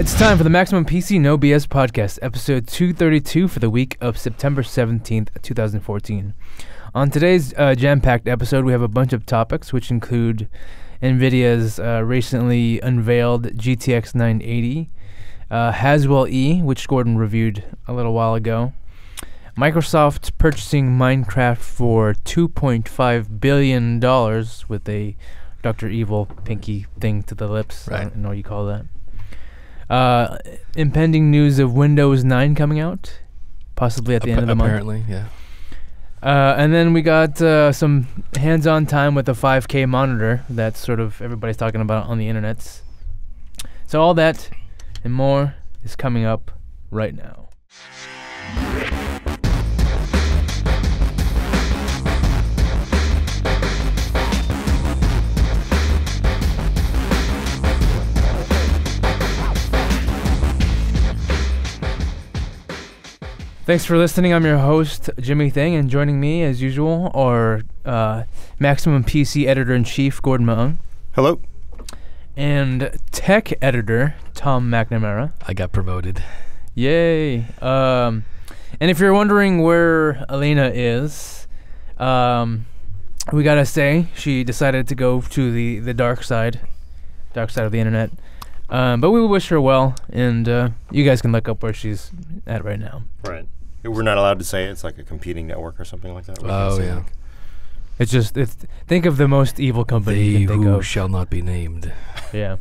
It's time for the Maximum PC No BS podcast, episode 232 for the week of September 17th, 2014. On today's jam-packed episode, we have a bunch of topics, which include Nvidia's recently unveiled GTX 980, Haswell E, which Gordon reviewed a little while ago, Microsoft purchasing Minecraft for $2.5 billion with a Dr. Evil pinky thing to the lips. Right. I don't know what you call that. Impending news of Windows 9 coming out, possibly at the end of the month. Apparently, yeah. And then we got some hands-on time with a 5K monitor that sort of everybody's talking about on the internet. So all that and more is coming up right now. Thanks for listening. I'm your host, Jimmy Thang, and joining me, as usual, are Maximum PC Editor-in-Chief, Gordon Maung. Hello. And Tech Editor, Tom McNamara. I got promoted. Yay. And if you're wondering where Elena is, we gotta say, she decided to go to the dark side of the internet. But we wish her well, and you guys can look up where she's at right now. Right. We're not allowed to say it. It's like a competing network or something like that. Oh, yeah. It's just, think of the most evil company you can think of. Shall not be named. Yeah.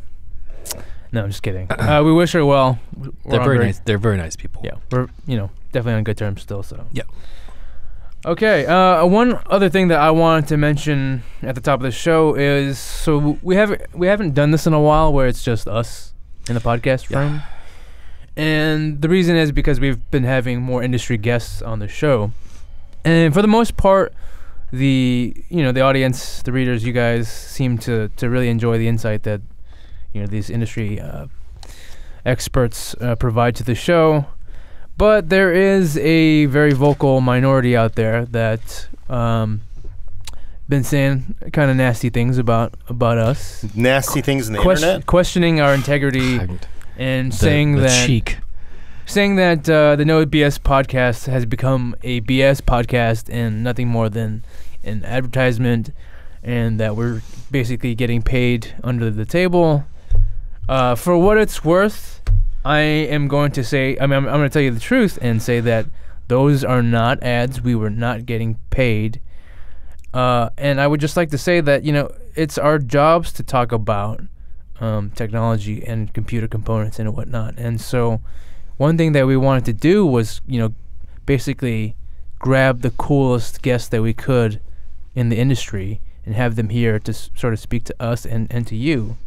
No, I'm just kidding. We wish her well. They're very nice. They're very nice people. Yeah, we're definitely on good terms still. So yeah. Okay. One other thing that I wanted to mention at the top of the show is we haven't done this in a while where it's just us in the podcast room. And the reason is because we've been having more industry guests on the show. And for the most part, the audience, the readers, you guys seem to really enjoy the insight that, these industry experts provide to the show. But there is a very vocal minority out there that been saying kind of nasty things about us. Nasty things in the internet? Questioning our integrity. And saying that the No BS podcast has become a BS podcast and nothing more than an advertisement, and that we're basically getting paid under the table. For what it's worth, I am going to say, I'm going to tell you the truth and say that those are not ads. We were not getting paid. And I would just like to say that, it's our jobs to talk about technology and computer components and whatnot. And so one thing that we wanted to do was, basically grab the coolest guests that we could in the industry and have them here to sort of speak to us and to you.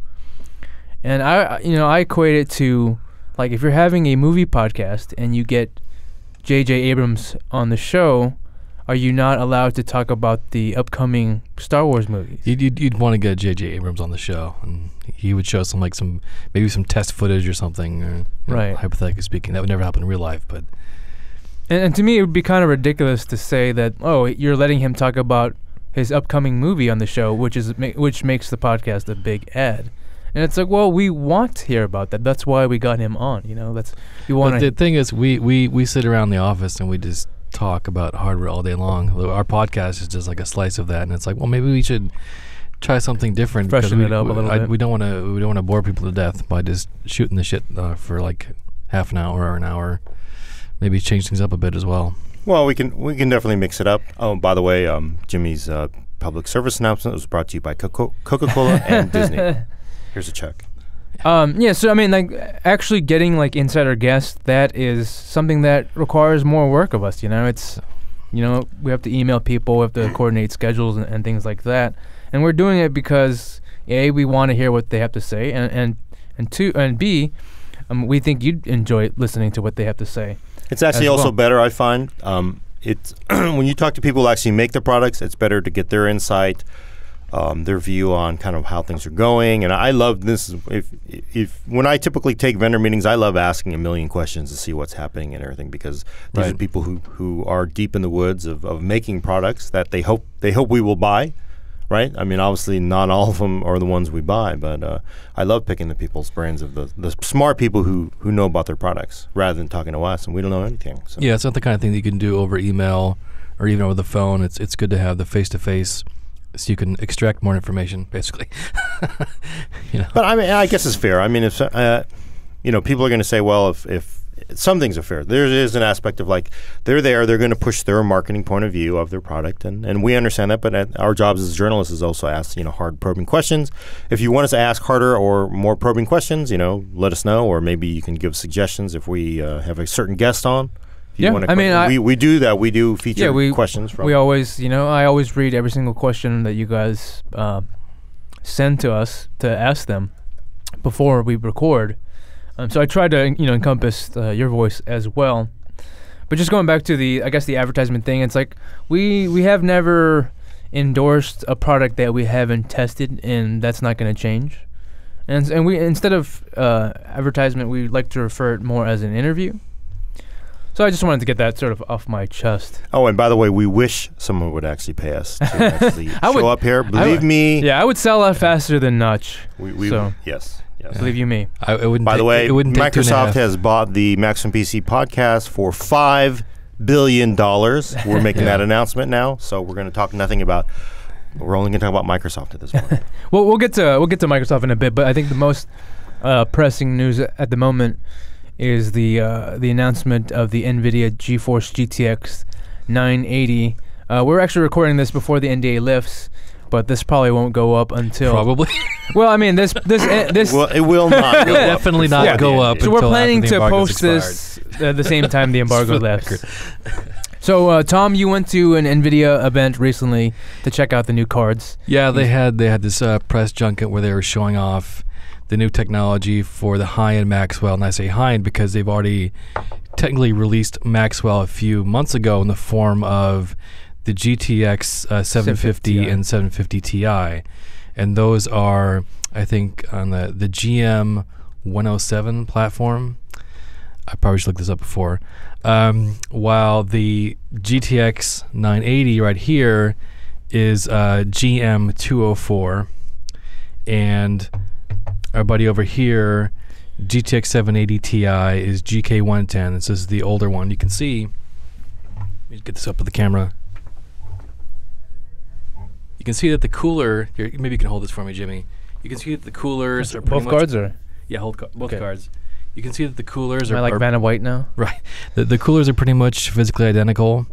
And I equate it to, like, if you're having a movie podcast and you get J.J. Abrams on the show, are you not allowed to talk about the upcoming Star Wars movies? You'd want to get J.J. Abrams on the show, and he would show some test footage or something, or, right? Hypothetically speaking, that would never happen in real life, but. And to me, it would be kind of ridiculous to say that, you're letting him talk about his upcoming movie on the show, which makes the podcast a big ad. And it's like, well, we want to hear about that. That's why we got him on. The thing is, we sit around the office and we just talk about hardware all day long. Our podcast is just like a slice of that, and it's like, well, maybe we should try something different. Freshen it up a little bit. We don't want to bore people to death by just shooting the shit for like half an hour or an hour. Maybe change things up a bit as well. Well, we can definitely mix it up. Oh, by the way, Jimmy's public service announcement was brought to you by Coca-Cola and Disney. Here's a check. So actually getting like insider guests, that is something that requires more work of us. It's, we have to email people, we have to coordinate schedules and things like that. And we're doing it because A, we want to hear what they have to say, and B, we think you'd enjoy listening to what they have to say. It's actually also better, I find. It's when you talk to people who actually make the products, it's better to get their insight, their view on kind of how things are going. And I love this. When I typically take vendor meetings, I love asking a million questions to see what's happening and everything, because these are people who are deep in the woods of making products that they hope we will buy, right? I mean, obviously not all of them are the ones we buy, but I love picking the people's brains of the smart people who know about their products rather than talking to us and we don't know anything. So. Yeah, it's not the kind of thing that you can do over email or even over the phone. It's good to have the face-to-face so you can extract more information, basically. But I mean, I guess it's fair. I mean, if people are going to say, well, if some things are fair. There is an aspect of like they're going to push their marketing point of view of their product, and we understand that. But our jobs as journalists is also ask hard probing questions. If you want us to ask harder or more probing questions, let us know, or maybe you can give suggestions if we have a certain guest on. Yeah, I mean, we do that. We do feature questions from. We always, I always read every single question that you guys send to us to ask them before we record. So I try to, encompass your voice as well. But just going back to the advertisement thing, it's like we have never endorsed a product that we haven't tested, and that's not going to change. And we, instead of advertisement, we like to refer it more as an interview. So I just wanted to get that sort of off my chest. Oh, and by the way, we wish someone would actually pay us to actually show up here. Believe me. Yeah, I would sell out faster than Notch. Yes. Believe you me. By the way, Microsoft has bought the Maximum PC podcast for $5 billion. We're making that announcement now, so we're going to talk nothing about. We're only going to talk about Microsoft at this point. Well, we'll get to Microsoft in a bit, but I think the most pressing news at the moment is the announcement of the Nvidia GeForce GTX 980. We're actually recording this before the NDA lifts. But this probably won't go up until probably. Well, I mean, this. Well, it will not. Definitely not go up. So we're planning to post this at the same time the embargo lifts. So, Tom, you went to an Nvidia event recently to check out the new cards. Yeah, they had this press junket where they were showing off the new technology for the high-end Maxwell, and I say high-end because they've already technically released Maxwell a few months ago in the form of the GTX 750 and 750 Ti, and those are, I think, on the GM 107 platform. I probably should look this up before. While the GTX 980 right here is GM 204, and our buddy over here, GTX 780 Ti, is GK 110. This is the older one. You can see. Let me get this up with the camera. You can see that the cooler. Here, maybe you can hold this for me, Jimmy. You can see that the coolers are both cards, or hold both cards. You can see that the coolers are like Vanna White now. Right. The coolers are pretty much physically identical,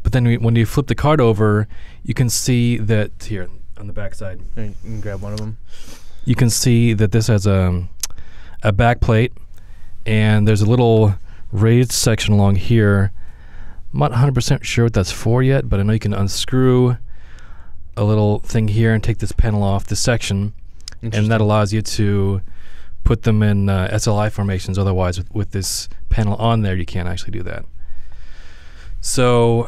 but then when you flip the card over, you can see that here on the back side. You can grab one of them. You can see that this has a back plate, and there's a little raised section along here. I'm not 100% sure what that's for yet, but I know you can unscrew a little thing here and take this panel off this section, and that allows you to put them in SLI formations. Otherwise, with this panel on there, you can't actually do that. So,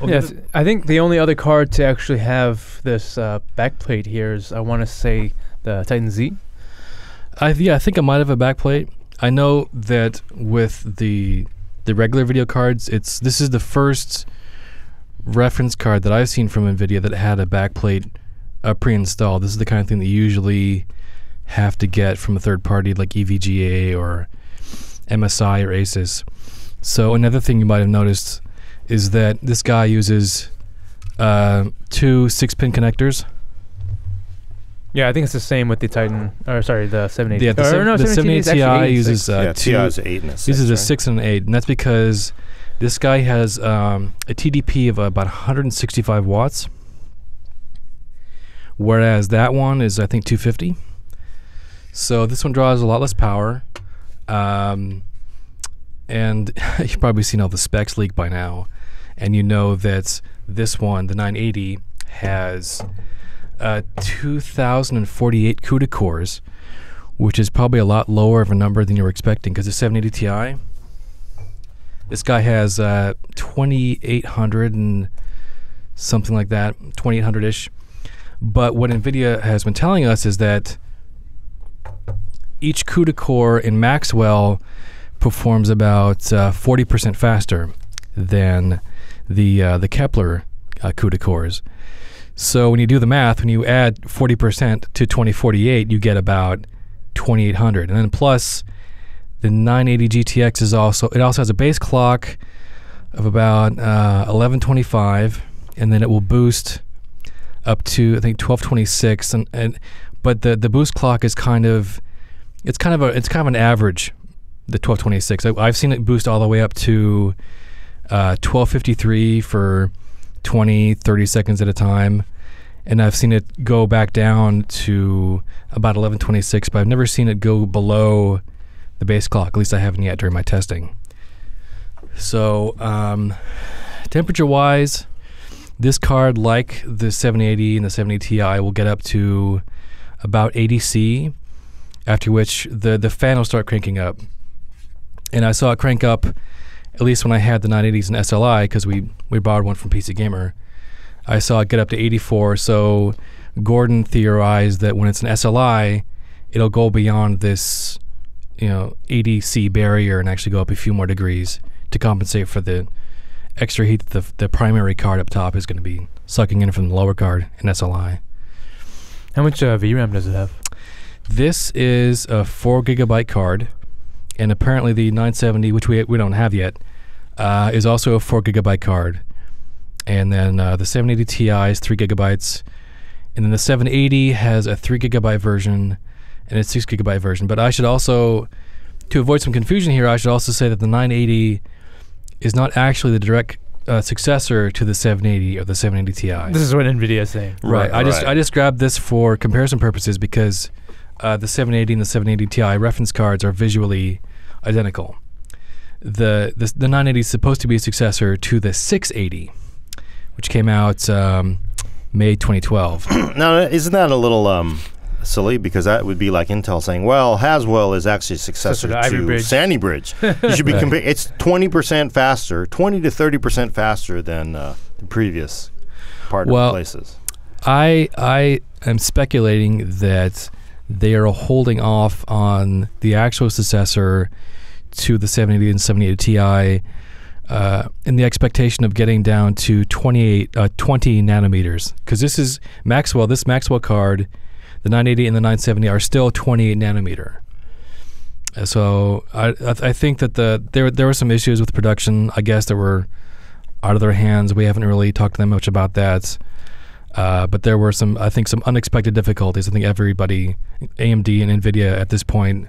yes, I think the only other card to actually have this back plate here is, I want to say, the Titan Z. I think I might have a back plate. I know that with the regular video cards, this is the first reference card that I've seen from Nvidia that had a backplate pre-installed. This is the kind of thing that you usually have to get from a third party like EVGA or MSI or Asus. So another thing you might have noticed is that this guy uses 2 6-pin connectors. Yeah, I think it's the same with the Titan. Or sorry, the 780. Yeah, the 780 Ti uses uses a 6 and an 8, and that's because this guy has a TDP of about 165 watts, whereas that one is, I think, 250. So this one draws a lot less power, and you've probably seen all the specs leaked by now, and you know that this one, the 980, has 2,048 CUDA cores, which is probably a lot lower of a number than you were expecting, because the 780 Ti, this guy has 2,800 and something like that, 2,800-ish. But what NVIDIA has been telling us is that each CUDA core in Maxwell performs about 40% faster than the Kepler CUDA cores. So when you do the math, when you add 40% to 2048, you get about 2800. And then plus the 980 GTX it also has a base clock of about 1125, and then it will boost up to I think 1226, but the boost clock is kind of an average, the 1226. I've seen it boost all the way up to 1253 for 20-30 seconds at a time, and I've seen it go back down to about 1126, but I've never seen it go below the base clock. At least I haven't yet during my testing. So temperature wise, this card, like the 780 and the 780 Ti, will get up to about 80 C, after which the fan will start cranking up. And I saw it crank up, at least when I had the 980s and SLI, because we borrowed one from PC Gamer. I saw it get up to 84, so Gordon theorized that when it's an SLI, it'll go beyond this 80 C barrier and actually go up a few more degrees to compensate for the extra heat that the primary card up top is going to be sucking in from the lower card in SLI. How much VRAM does it have? This is a 4 gigabyte card, and apparently the 970, which we don't have yet, is also a 4 gigabyte card. And then the 780 Ti is 3 gigabytes, and then the 780 has a 3 gigabyte version and a 6 gigabyte version. But I should also, to avoid some confusion here, I should also say that the 980 is not actually the direct successor to the 780 or the 780 Ti. This is what Nvidia is saying. Right. I just grabbed this for comparison purposes because the 780 and the 780 Ti reference cards are visually identical. The 980 is supposed to be a successor to the 680, which came out May 2012. Now, isn't that a little silly? Because that would be like Intel saying, well, Haswell is actually a successor to Sandy Bridge. You should be comparing. It's 20% faster, 20 to 30% faster than the previous partner places. I am speculating that they are holding off on the actual successor to the 780 and 780 Ti in the expectation of getting down to 20 nanometers. Because this Maxwell card, the 980 and the 970 are still 28 nanometer. So I think that there were some issues with production, I guess, that were out of their hands. We haven't really talked to them much about that. But there were some unexpected difficulties. I think everybody, AMD and Nvidia at this point,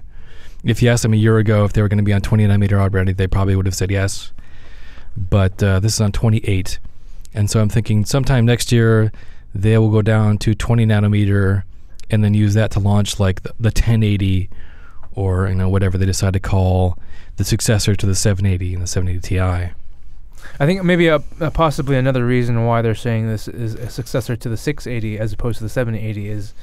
if you asked them a year ago if they were going to be on 20 nanometer already, they probably would have said yes. But this is on 28. And so I'm thinking sometime next year they will go down to 20 nanometer and then use that to launch like the 1080 or whatever they decide to call the successor to the 780 and the 780 Ti. I think maybe possibly another reason why they're saying this is a successor to the 680 as opposed to the 780 is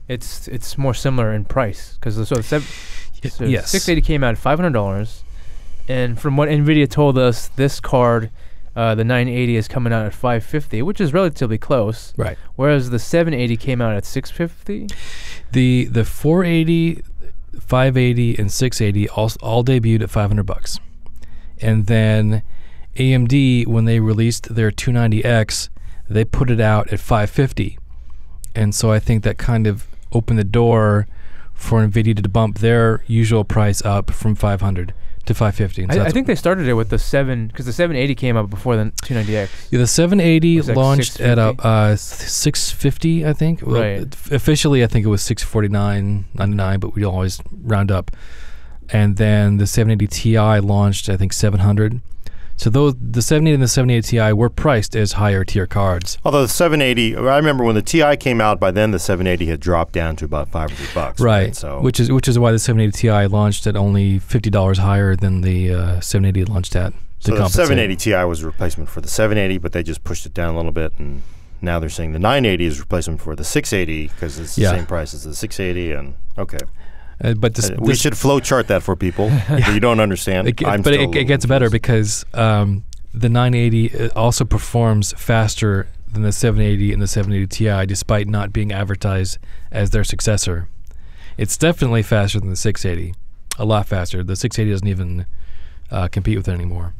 it's more similar in price, because the 680 came out at $500, and from what Nvidia told us, this card, the 980 is coming out at $550, which is relatively close. Right. Whereas the 780 came out at $650. The 480, 580, and 680 all debuted at $500, and then AMD, when they released their 290X, they put it out at $550, and so I think that kind of opened the door for Nvidia to bump their usual price up from $500 to $550. So I think they started it with the 7, because the 780 came out before the 290X. Yeah, the 780 launched at $650, I think. Well, right. Officially, I think it was $649.99, but we always round up. And then the 780 Ti launched, I think, $700. So the 780 and the 780 Ti were priced as higher tier cards. Although the 780, I remember when the Ti came out, by then the 780 had dropped down to about $500. Right. So which is why the 780 Ti launched at only $50 higher than the 780 launched at. So the 780 Ti was a replacement for the 780, but they just pushed it down a little bit, and now they're saying the 980 is a replacement for the 680 because it's the same price as the 680. And okay. But we should flow chart that for people that you don't understand. It gets better because the 980 also performs faster than the 780 and the 780 Ti, despite not being advertised as their successor. It's definitely faster than the 680, a lot faster. The 680 doesn't even compete with it anymore.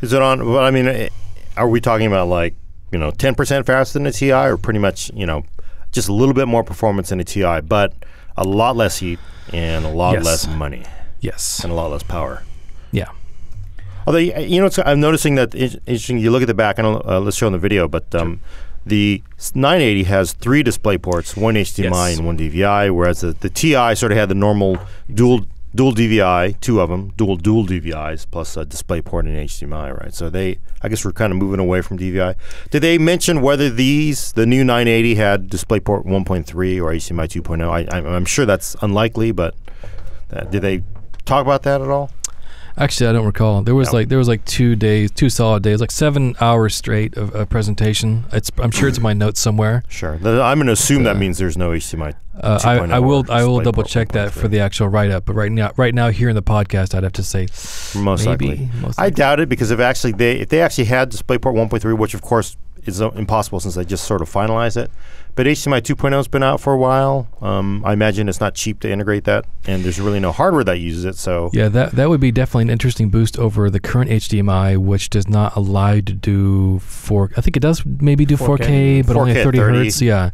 Is it on? Well, I mean, are we talking about like 10% faster than a Ti, or pretty much, just a little bit more performance than a Ti, but a lot less heat and a lot less money. Yes. And a lot less power. Yeah. Although, I'm noticing that interesting. You look at the back, let's show in the video, but the 980 has 3 display ports, one HDMI and one DVI, whereas the Ti sort of had the normal dual DVI, 2 of them, dual DVIs, plus a display port and HDMI, right? So I guess we're kind of moving away from DVI. Did they mention whether the new 980 had DisplayPort 1.3 or HDMI 2.0? I'm sure that's unlikely, but did they talk about that at all? Actually, I don't recall. There was like 2 solid days, like 7 hours straight of presentation. I'm sure it's in my notes somewhere. Sure. I'm going to assume that means there's no HDMI 2.0. I will double check that for the actual write up. But right now here in the podcast, I'd have to say most likely. I doubt it, because if they actually had DisplayPort 1.3, which of course is impossible since they just sort of finalized it. But HDMI 2.0 has been out for a while. I imagine it's not cheap to integrate that, and there's really no hardware that uses it. So yeah, that would be definitely an interesting boost over the current HDMI, which does not allow you to do I think it does maybe do 4K, but only at 30 hertz. Yeah,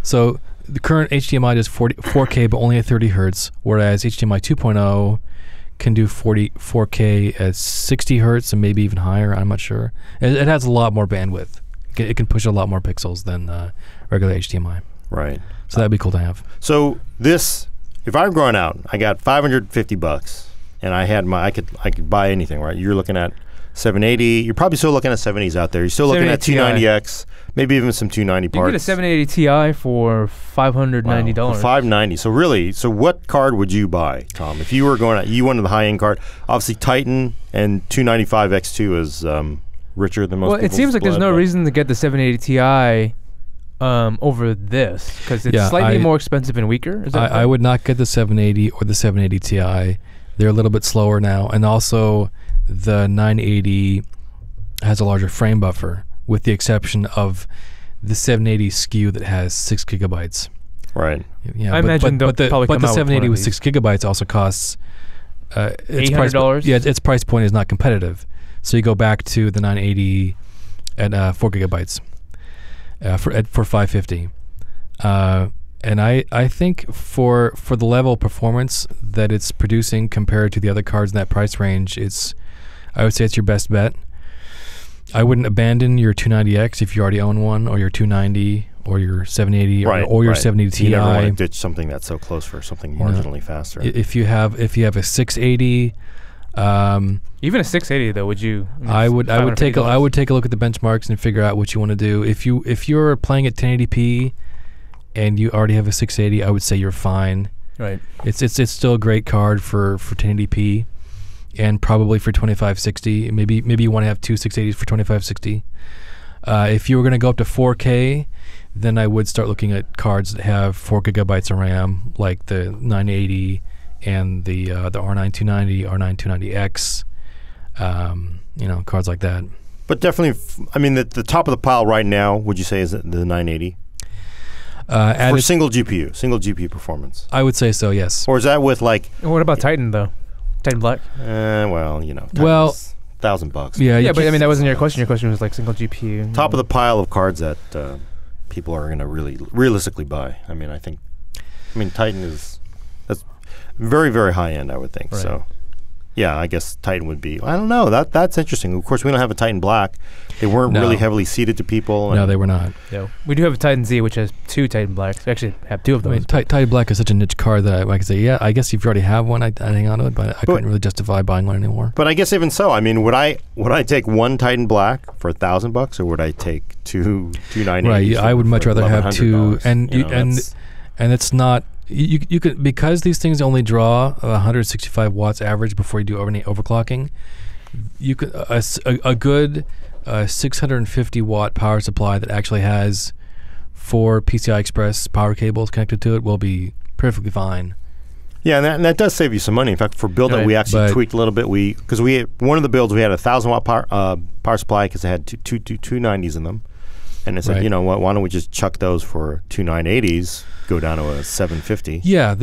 so the current HDMI does 4K, but only at 30 hertz, whereas HDMI 2.0 can do 4K at 60 hertz and maybe even higher. I'm not sure. It has a lot more bandwidth. It can push a lot more pixels than regular HDMI. Right. So that'd be cool to have. So if I'm going out, I got $550, and I could buy anything, right? You're looking at 780. You're probably still looking at 780s out there. You're still looking at 290X, maybe even some 290 parts. You get a 780 Ti for $590. Wow, for $590. So what card would you buy, Tom? If you were going out, you wanted the high-end card. Obviously, Titan and 295X2 is richer than most people's Well, it seems like there's no blood, reason to get the 780 Ti over this, because it's slightly more expensive and weaker. I would not get the 780 or the 780 Ti. They're a little bit slower now, and also the 980 has a larger frame buffer, with the exception of the 780 SKU that has 6 gigabytes. Right. Yeah, I imagine but the 780 with 6 gigabytes also costs $800. Its price point is not competitive. So you go back to the 980 at 4 gigabytes for $550. And I think for the level of performance that it's producing compared to the other cards in that price range, I would say it's your best bet. I wouldn't abandon your 290X if you already own one, or your 290, or your 780, or your 780 Ti. You never want to ditch something that's so close for something marginally faster. If you have a 680. Even a 680 though, would you? I would take a look at the benchmarks and figure out what you want to do. If you're playing at 1080p and you already have a 680, I would say you're fine. Right. It's still a great card for 1080p, and probably for 2560. Maybe you want to have 2 680s for 2560. If you were going to go up to 4K, then I would start looking at cards that have 4 gigabytes of RAM, like the 980 and the R9 290, R9 290X, cards like that. But definitely, the top of the pile right now, would you say, is the 980? For single GPU performance? I would say so, yes. Or is that with And what about Titan though? Titan Black? Titan's $1,000. Yeah, but that wasn't your question. Your question was like single GPU. Top of the pile of cards that people are going to really realistically buy. Titan that's very, very high end, I would think. Right. So, yeah, I guess Titan would be. I don't know. That's interesting. Of course, we don't have a Titan Black. They weren't really heavily seeded to people. No, they were not. No. We do have a Titan Z, which has 2 Titan Blacks. We actually have 2 of those. Titan Black is such a niche card that I could say, yeah, I guess if you already have one, I'd hang on to it, but I couldn't really justify buying one anymore. But I guess even so, would I take one Titan Black for $1,000, or would I take 2 290s? Right, I would much rather have 2, and it's not. You could, because these things only draw 165 watts average before you do any overclocking. You could a good 650 watt power supply that actually has 4 PCI Express power cables connected to it will be perfectly fine. Yeah, and that does save you some money. In fact, for build it, we actually tweaked a little bit. Because one of the builds we had a 1,000 watt power supply because it had two 290s in them. And it said, you know what, why don't we just chuck those for 2 980s, go down to a 750? Yeah,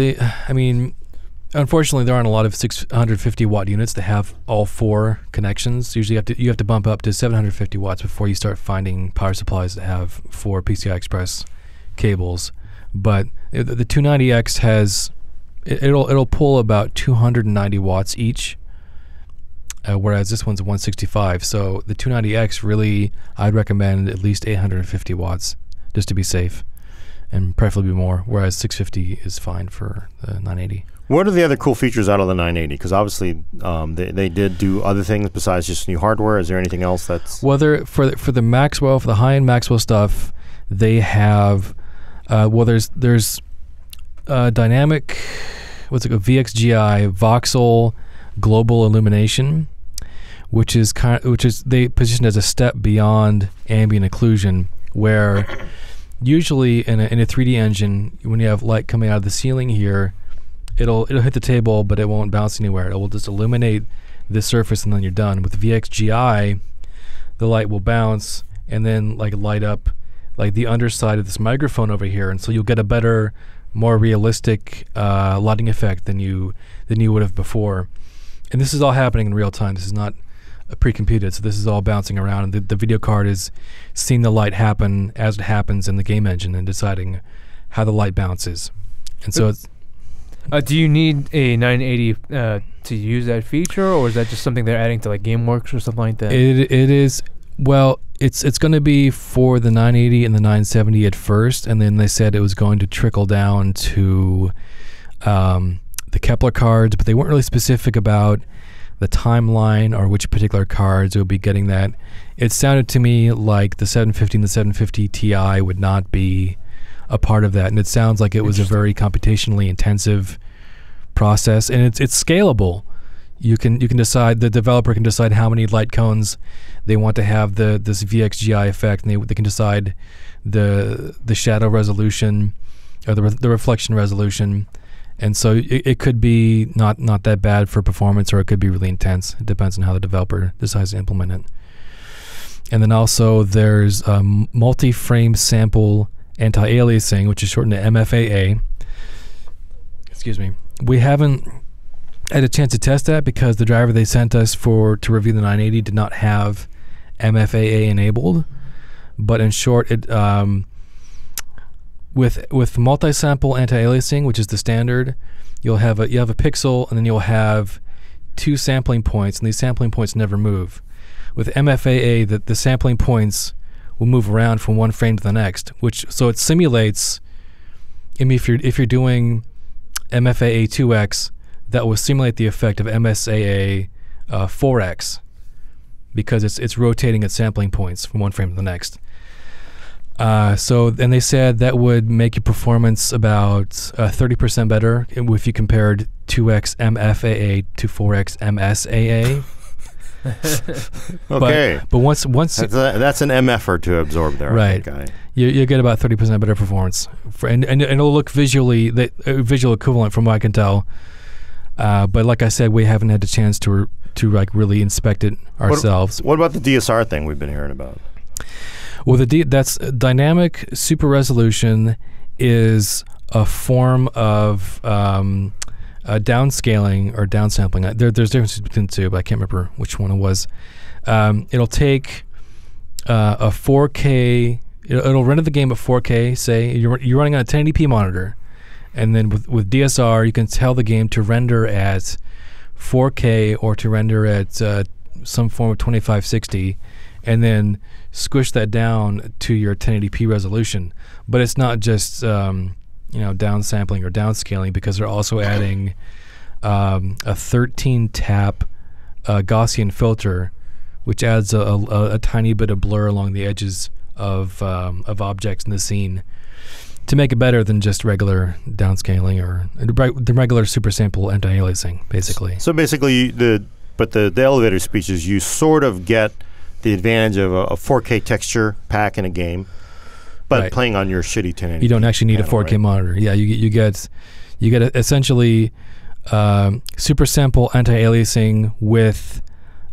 Unfortunately, there aren't a lot of 650 watt units that have all 4 connections. Usually, you have to bump up to 750 watts before you start finding power supplies that have 4 PCI Express cables. But the 290X has it'll pull about 290 watts each, whereas this one's 165. So the 290X really, I'd recommend at least 850 watts just to be safe, and preferably more. Whereas 650 is fine for the 980. What are the other cool features out of the 980? Because obviously they did do other things besides just new hardware. Is there anything else that's... For the Maxwell, for the high-end Maxwell stuff, they have, there's dynamic, VXGI, voxel global illumination, which is they positioned as a step beyond ambient occlusion, where usually in a 3D engine, when you have light coming out of the ceiling here, it'll hit the table, but it won't bounce anywhere. It will just illuminate the surface, and then you're done. With VXGI, the light will bounce and then light up the underside of this microphone over here, and so you'll get a better, more realistic lighting effect than you would have before. And this is all happening in real time. This is not pre-computed, so this is all bouncing around, and the video card is seeing the light happen as it happens in the game engine and deciding how the light bounces. And so it's... do you need a 980 to use that feature, or is that just something they're adding to GameWorks or something like that? It is. Well, it's going to be for the 980 and the 970 at first, and then they said it was going to trickle down to the Kepler cards, but they weren't really specific about the timeline or which particular cards would be getting that. It sounded to me like the 750 and the 750 Ti would not be a part of that, and it sounds like it was a very computationally intensive process, and it's scalable. You can decide, the developer can decide how many light cones they want to have this VXGI effect, and they can decide the shadow resolution or the reflection resolution, and so it could be not that bad for performance, or it could be really intense. It depends on how the developer decides to implement it. And then also there's multi-frame sample anti-aliasing, which is shortened to MFAA. Excuse me. We haven't had a chance to test that because the driver they sent us to review the 980 did not have MFAA enabled. But in short, it with multi-sample anti-aliasing, which is the standard, you have a pixel, and then you'll have 2 sampling points, and these sampling points never move. With MFAA, the sampling points will move around from one frame to the next, so it simulates. I mean, if you're doing MFAA 2x, that will simulate the effect of MSAA 4x, because it's rotating its sampling points from one frame to the next. And they said that would make your performance about 30% better if you compared 2x MFAA to 4x MSAA. Okay, but once that's an MFer to absorb there, right? I think, you get about 30% better performance, and it'll look visually visual equivalent from what I can tell. But like I said, we haven't had the chance to really inspect it ourselves. What about the DSR thing we've been hearing about? Well, that's dynamic super resolution is a form of downscaling or downsampling. There's differences between the two, but I can't remember which one it was. It'll take a 4K. It'll render the game at 4K. Say you're running on a 1080p monitor, and then with DSR, you can tell the game to render at 4K or to render at some form of 2560, and then squish that down to your 1080p resolution. But it's not just downsampling or downscaling, because they're also adding a 13 tap Gaussian filter, which adds a tiny bit of blur along the edges of objects in the scene to make it better than just regular downscaling or the regular super sample anti-aliasing, basically. So basically, the elevator speeches, you sort of get the advantage of a 4K texture pack in a game, but right. Playing on your shitty 1080. You don't actually need panel, a 4K right? monitor. Yeah, you get essentially super sample anti-aliasing with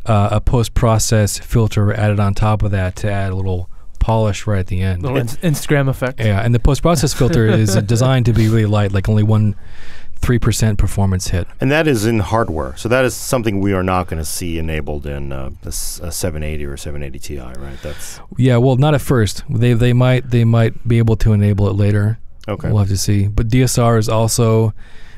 a post-process filter added on top of that to add a little polish right at the end. Little Instagram effect. Yeah, and the post-process filter is designed to be really light, like only 1/10 3% performance hit. And that is in hardware. So that is something we are not going to see enabled in a 780 or 780 Ti, right? That's well, not at first. They might be able to enable it later. okay. We'll have to see. But DSR is also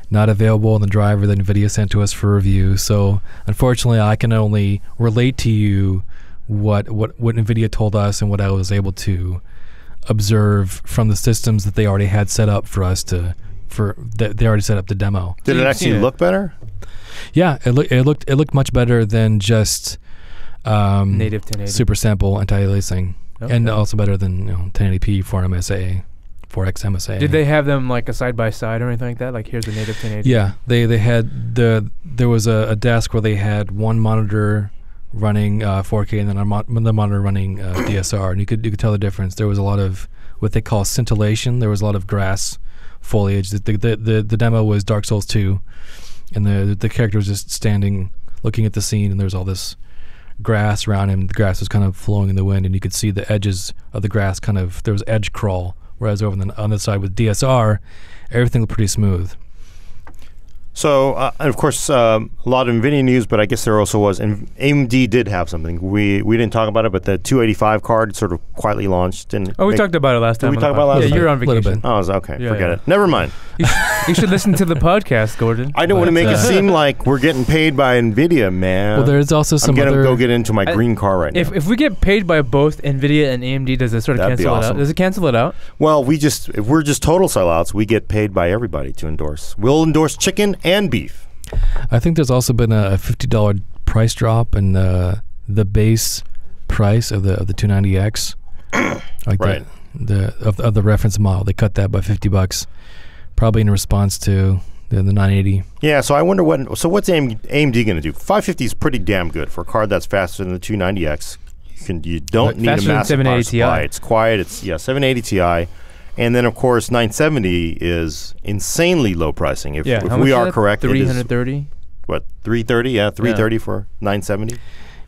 not available in the driver that NVIDIA sent to us for review. So unfortunately, I can only relate to you what NVIDIA told us and what I was able to observe from the systems that they already had set up for us to. They already set up the demo. Did it actually look better? Yeah, it looked much better than just native 1080 super sample anti-aliasing, Okay. and also better than 1080p 4MSA, 4X MSA. Did they have them like a side by side or anything like that? Like here's the native 1080. Yeah, they had there was a desk where they had one monitor running 4K and then the monitor running DSR, and you could tell the difference. There was a lot of what they call scintillation. There was a lot of grass foliage. The demo was Dark Souls 2, and the character was just standing looking at the scene, and there was all this grass around him. The grass was kind of flowing in the wind, and you could see the edges of the grass there was edge crawl, whereas over on the side with DSR, everything looked pretty smooth. So, and of course, a lot of NVIDIA news, but I guess there also was, and AMD did have something. We didn't talk about it, but the 285 card sort of quietly launched. And we talked about it last time. Did we talk about it last time? Yeah, you were on A little vacation. bit. Oh, okay. Yeah, Forget yeah. it. Never mind. You should listen to the podcast, Gordon. I don't want to make it seem like we're getting paid by NVIDIA, man. Well, there's also some I'm going to other. go get into my green car right now. If we get paid by both Nvidia and AMD, does it sort of That'd be cancel it awesome. out? Does it cancel it out? Well, if we're just total sellouts, we get paid by everybody to endorse. We'll endorse chicken and beef. I think there's also been a $50 price drop in the base price of the 290X. Like Right. of the reference model. They cut that by $50, probably in response to the 980. Yeah, so I wonder what's AMD going to do? 550 is pretty damn good for a card that's faster than the 290X. You don't need a Faster than massive power 780 Ti. supply. It's quiet. It's 780 Ti. And then, of course, 970 is insanely low pricing. If How much we is are that? correct, it is, 330. what, 330? Yeah, 330 for 970.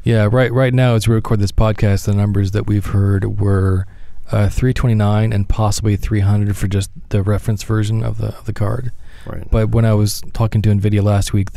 Yeah, right now as we record this podcast, the numbers that we've heard were 329 and possibly 300 for just the reference version of the card. Right. But when I was talking to NVIDIA last week,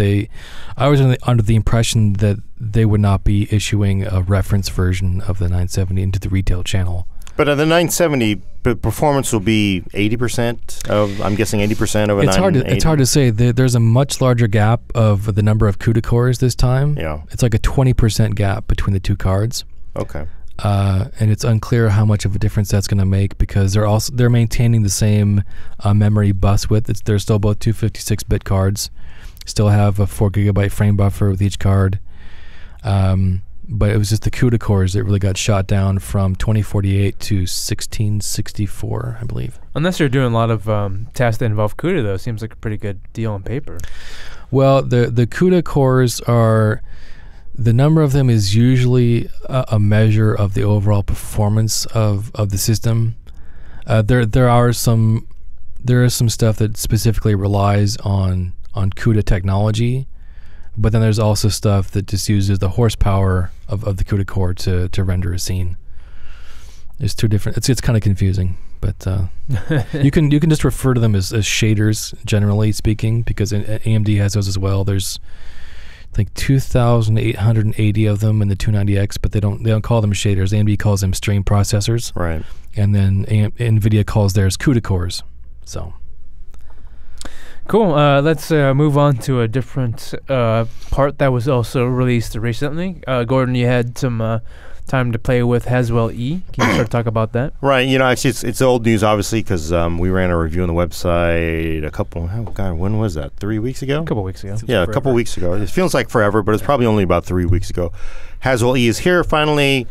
I was under the impression that they would not be issuing a reference version of the 970 into the retail channel. But the 970, the performance will be 80% of, I'm guessing 80% of a 980. It's hard to say. There's a much larger gap of the number of CUDA cores this time. Yeah. It's like a 20% gap between the two cards. Okay. And it's unclear how much of a difference that's going to make because they're maintaining the same memory bus width. They're still both 256-bit cards. Still have a 4 gigabyte frame buffer with each card. But it was just the CUDA cores that really got shot down from 2048 to 1664, I believe. Unless you're doing a lot of tasks that involve CUDA, though, seems like a pretty good deal on paper. Well, the CUDA cores are, the number of them is usually a measure of the overall performance of the system. There is some stuff that specifically relies on CUDA technology. But then there's also stuff that just uses the horsepower of the CUDA core to render a scene. There's two different. It's kind of confusing, but you can just refer to them as shaders, generally speaking, because AMD has those as well. There's I think 2,880 of them in the 290X, but they don't call them shaders. AMD calls them stream processors, Right. and then NVIDIA calls theirs CUDA cores. So. Cool. Let's move on to a different part that was also released recently. Gordon, you had some time to play with Haswell E. Can you start to talk about that? Right. Actually, it's old news, obviously, because we ran a review on the website when was that? 3 weeks ago? A couple weeks ago. Yeah, a couple weeks ago. It feels like forever, but it's probably only about 3 weeks ago. Haswell E is here finally.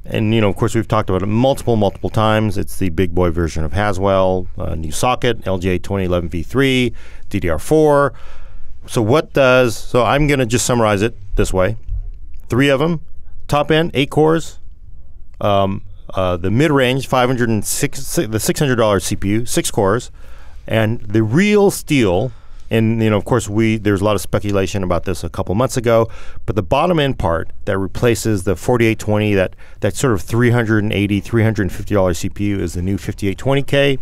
And, of course, we've talked about it multiple times. It's the big boy version of Haswell, new socket, LGA 2011 V3, DDR4. So I'm going to just summarize it this way. 3 of them, top end, 8 cores. The mid-range, the $600 CPU, 6 cores. And the real steal, and of course there's a lot of speculation about this a couple months ago, but the bottom end part that replaces the 4820, that sort of $350 CPU is the new 5820K.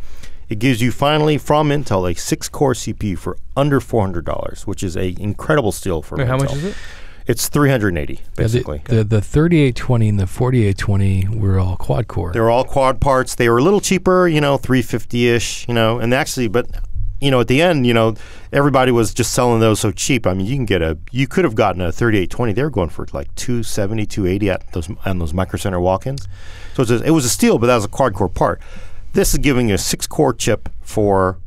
it gives you finally from Intel a 6-core CPU for under $400, which is a incredible steal for Wait, Intel. how much is it? It's 380 basically. The 3820 and the 4820 were all quad core. They were all quad parts. They were a little cheaper, 350-ish, and actually, but at the end, everybody was just selling those so cheap. I mean, you could have gotten a 3820. They were going for like 270, 280 on those Micro Center walk-ins. So it was a steal, but that was a quad core part. This is giving you a 6-core chip for,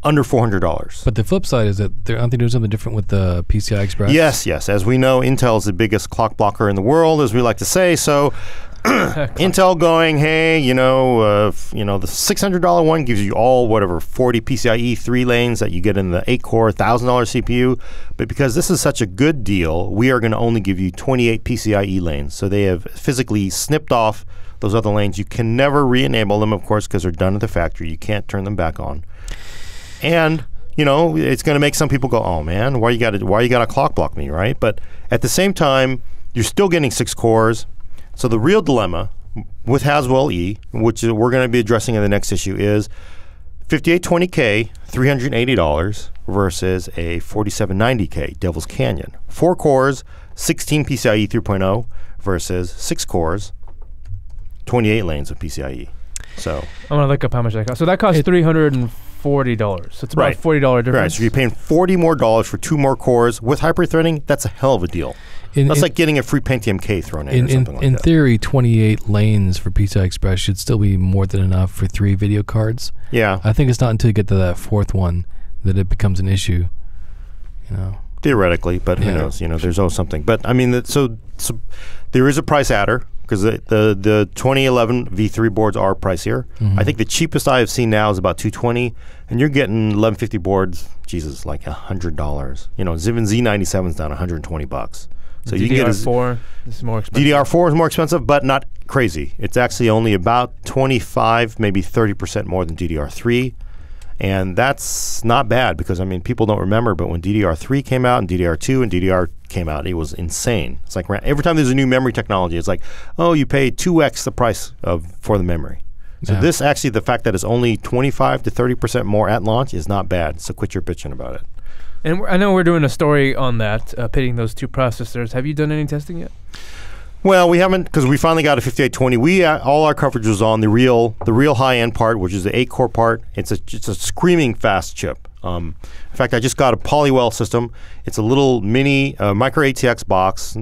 under $400. But the flip side is that aren't they doing something different with the PCI Express? Yes. As we know, Intel is the biggest clock blocker in the world, as we like to say. So Intel going, hey, the $600 one gives you all 40 PCIe 3 lanes that you get in the 8-core $1,000 CPU. But because this is such a good deal, we are going to only give you 28 PCIe lanes. So they have physically snipped off those other lanes. You can never re-enable them, of course, because they're done at the factory. You can't turn them back on. And it's going to make some people go, "Oh man, why you got to clock block me, right?" But at the same time, you're still getting 6 cores. So the real dilemma with Haswell E, which we're going to be addressing in the next issue, is 5820K, $380 versus a 4790K, Devil's Canyon. 4 cores, 16 PCIe 3.0 versus 6 cores, 28 lanes of PCIe. So I'm gonna look up how much that costs. So that costs $340. So it's about $40 difference. Right. So you're paying $40 more for 2 more cores with hyper-threading. That's a hell of a deal. That's like getting a free Pentium K thrown in or something like that. In theory, 28 lanes for PCI Express should still be more than enough for 3 video cards. Yeah. I think it's not until you get to that 4th one that it becomes an issue. Theoretically, but who knows? There's always something. But I mean, so there is a price adder because the 2011 V3 boards are pricier. Mm-hmm. I think the cheapest I have seen now is about $220, and you're getting 1150 boards. Jesus, like $100. Even Z97 is down $120. So you can get DDR4 is more expensive. DDR4 is more expensive, but not crazy. It's actually only about 25, maybe 30% more than DDR3. And that's not bad because, people don't remember, but when DDR3 came out and DDR2 and DDR came out, it was insane. It's like every time there's a new memory technology, it's like, oh, you pay 2x the price for the memory. So this actually, the fact that it's only 25 to 30% more at launch is not bad. So quit your bitching about it. And I know we're doing a story on that, pitting those 2 processors. Have you done any testing yet? Well, we haven't because we finally got a 5820. All our coverage was on the real high end part, which is the 8-core part. It's a screaming fast chip. In fact, I just got a Polywell system. It's a little mini micro ATX box.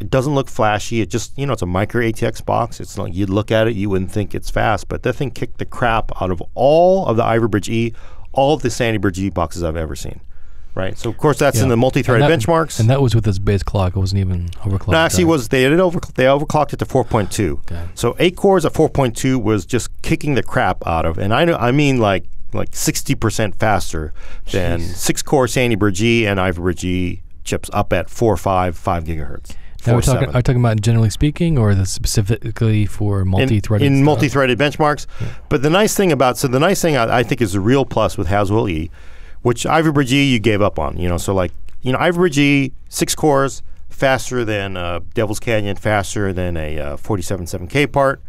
It doesn't look flashy. It just it's a micro ATX box. It's like you'd look at it, you wouldn't think it's fast, but that thing kicked the crap out of all of the Ivy Bridge E, all of the Sandy Bridge E boxes I've ever seen. Right, so of course that's in the multi-threaded benchmarks. And that was with its base clock. It wasn't even overclocked. No, actually, they overclocked it to 4.2. Okay. So 8 cores at 4.2 was just kicking the crap out of, and I mean like 60% faster than 6-core Sandy Bridge E and Ivy Bridge E chips up at 5 gigahertz. Now are we talking about generally speaking, or specifically for multi-threaded? In multi-threaded benchmarks, but the nice thing I think is the real plus with Haswell E, which Ivy Bridge E you gave up on, so Ivy Bridge E 6 cores faster than Devil's Canyon, faster than a 47.7K part.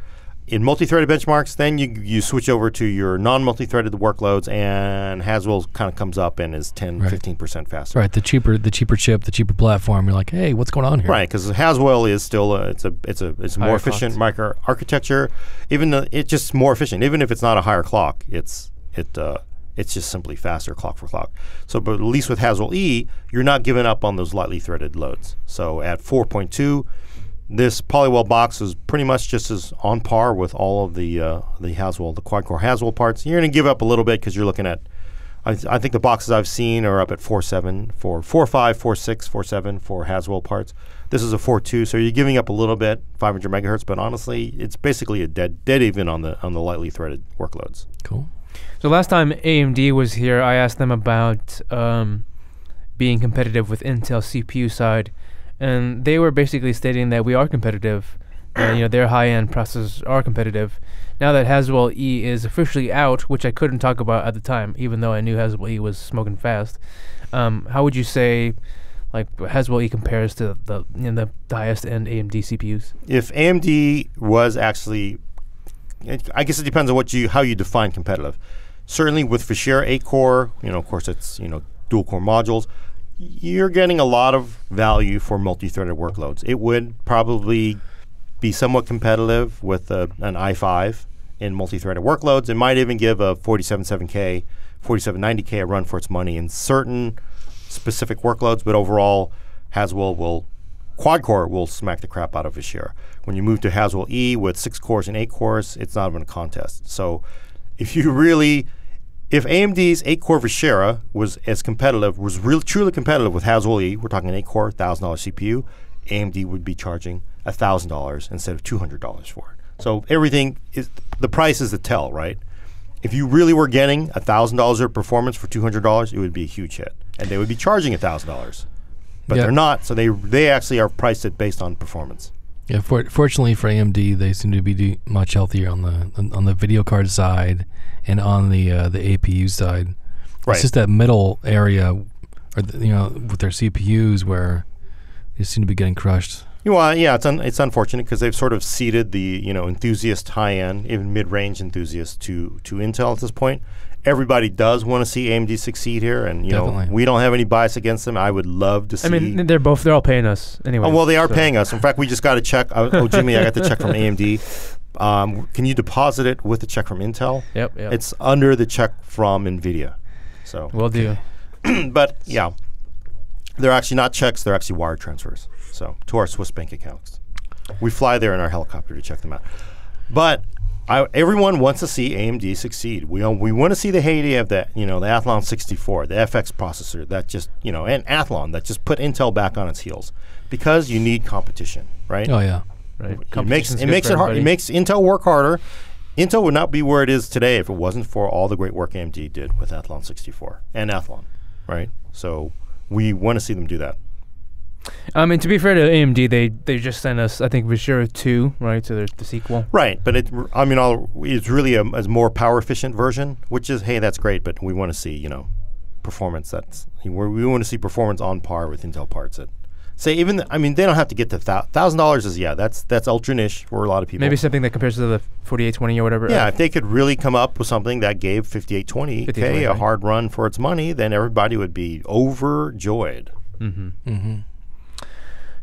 In multi-threaded benchmarks, then you switch over to your non-multi-threaded workloads, and Haswell kind of comes up and is 15% faster. Right, the cheaper chip, the cheaper platform. You're like, hey, what's going on here? Right, because Haswell is still it's a more efficient micro architecture. Even it's just more efficient. Even if it's not a higher clock, it's just simply faster clock for clock. So, but at least with Haswell E, you're not giving up on those lightly threaded loads. So at 4.2, this Polywell box is pretty much just as on par with all of the Haswell, the quad-core Haswell parts. You're going to give up a little bit because you're looking at, I think the boxes I've seen are up at 4.7, 4.5, 4.6, 4.7 for Haswell parts. This is a 4.2, so you're giving up a little bit, 500 megahertz, but honestly, it's basically a dead even on the lightly threaded workloads. Cool. So last time AMD was here, I asked them about being competitive with Intel CPU side, and they were basically stating that we are competitive, and their high-end processors are competitive. Now that Haswell E is officially out, which I couldn't talk about at the time, even though I knew Haswell E was smoking fast, how would you say Haswell E compares to the highest-end AMD CPUs? If AMD was actually I guess it depends on how you define competitive. Certainly with Vishera 8-core, of course it's dual core modules. You're getting a lot of value for multi-threaded workloads. It would probably be somewhat competitive with an i5 in multi-threaded workloads. It might even give a 4790K a run for its money in certain specific workloads, but overall, Haswell quad-core will smack the crap out of Vishera. When you move to Haswell E with 6 cores and 8 cores, it's not even a contest. So if AMD's 8-core Vishera was truly competitive with Haswell E, we're talking an 8-core, $1,000 CPU, AMD would be charging $1,000 instead of $200 for it. So the price is the tell, right? If you really were getting $1,000 of performance for $200, it would be a huge hit. And they would be charging $1,000. But they're not, so they actually are priced it based on performance. Yeah, fortunately for AMD, they seem to be much healthier on the video card side and on the APU side. Right. It's just that middle area, with their CPUs where they seem to be getting crushed. It's unfortunate because they've sort of ceded the enthusiast high-end, even mid-range enthusiasts to Intel at this point. Everybody does want to see AMD succeed here, and we don't have any bias against them. I would love to see. I mean, they're all paying us anyway. Oh, well, they are paying us. In fact, we just got a check. Jimmy, I got the check from AMD. Can you deposit it with the check from Intel? Yep. It's under the check from Nvidia. So will do. But yeah, they're actually not checks. They're actually wire transfers. So to our Swiss bank accounts. We fly there in our helicopter to check them out. But everyone wants to see AMD succeed. We want to see the heyday of the Athlon 64, the FX processor that just and Athlon that just put Intel back on its heels, because you need competition, right? Oh yeah, right. It makes it hard. It makes Intel work harder. Intel would not be where it is today if it wasn't for all the great work AMD did with Athlon 64 and Athlon, right? So we want to see them do that. And to be fair to AMD, they just sent us, I think, Vishera 2, right? So there's the sequel. Right, but it's really a more power efficient version, which is, hey, that's great, but we want to see, performance we want to see performance on par with Intel parts. They don't have to get to $1,000 that's ultra niche for a lot of people. Maybe something that compares to the 4820 or whatever. Yeah, if they could really come up with something that gave 5820K a hard run for its money, then everybody would be overjoyed. Mm-hmm. Mm-hmm.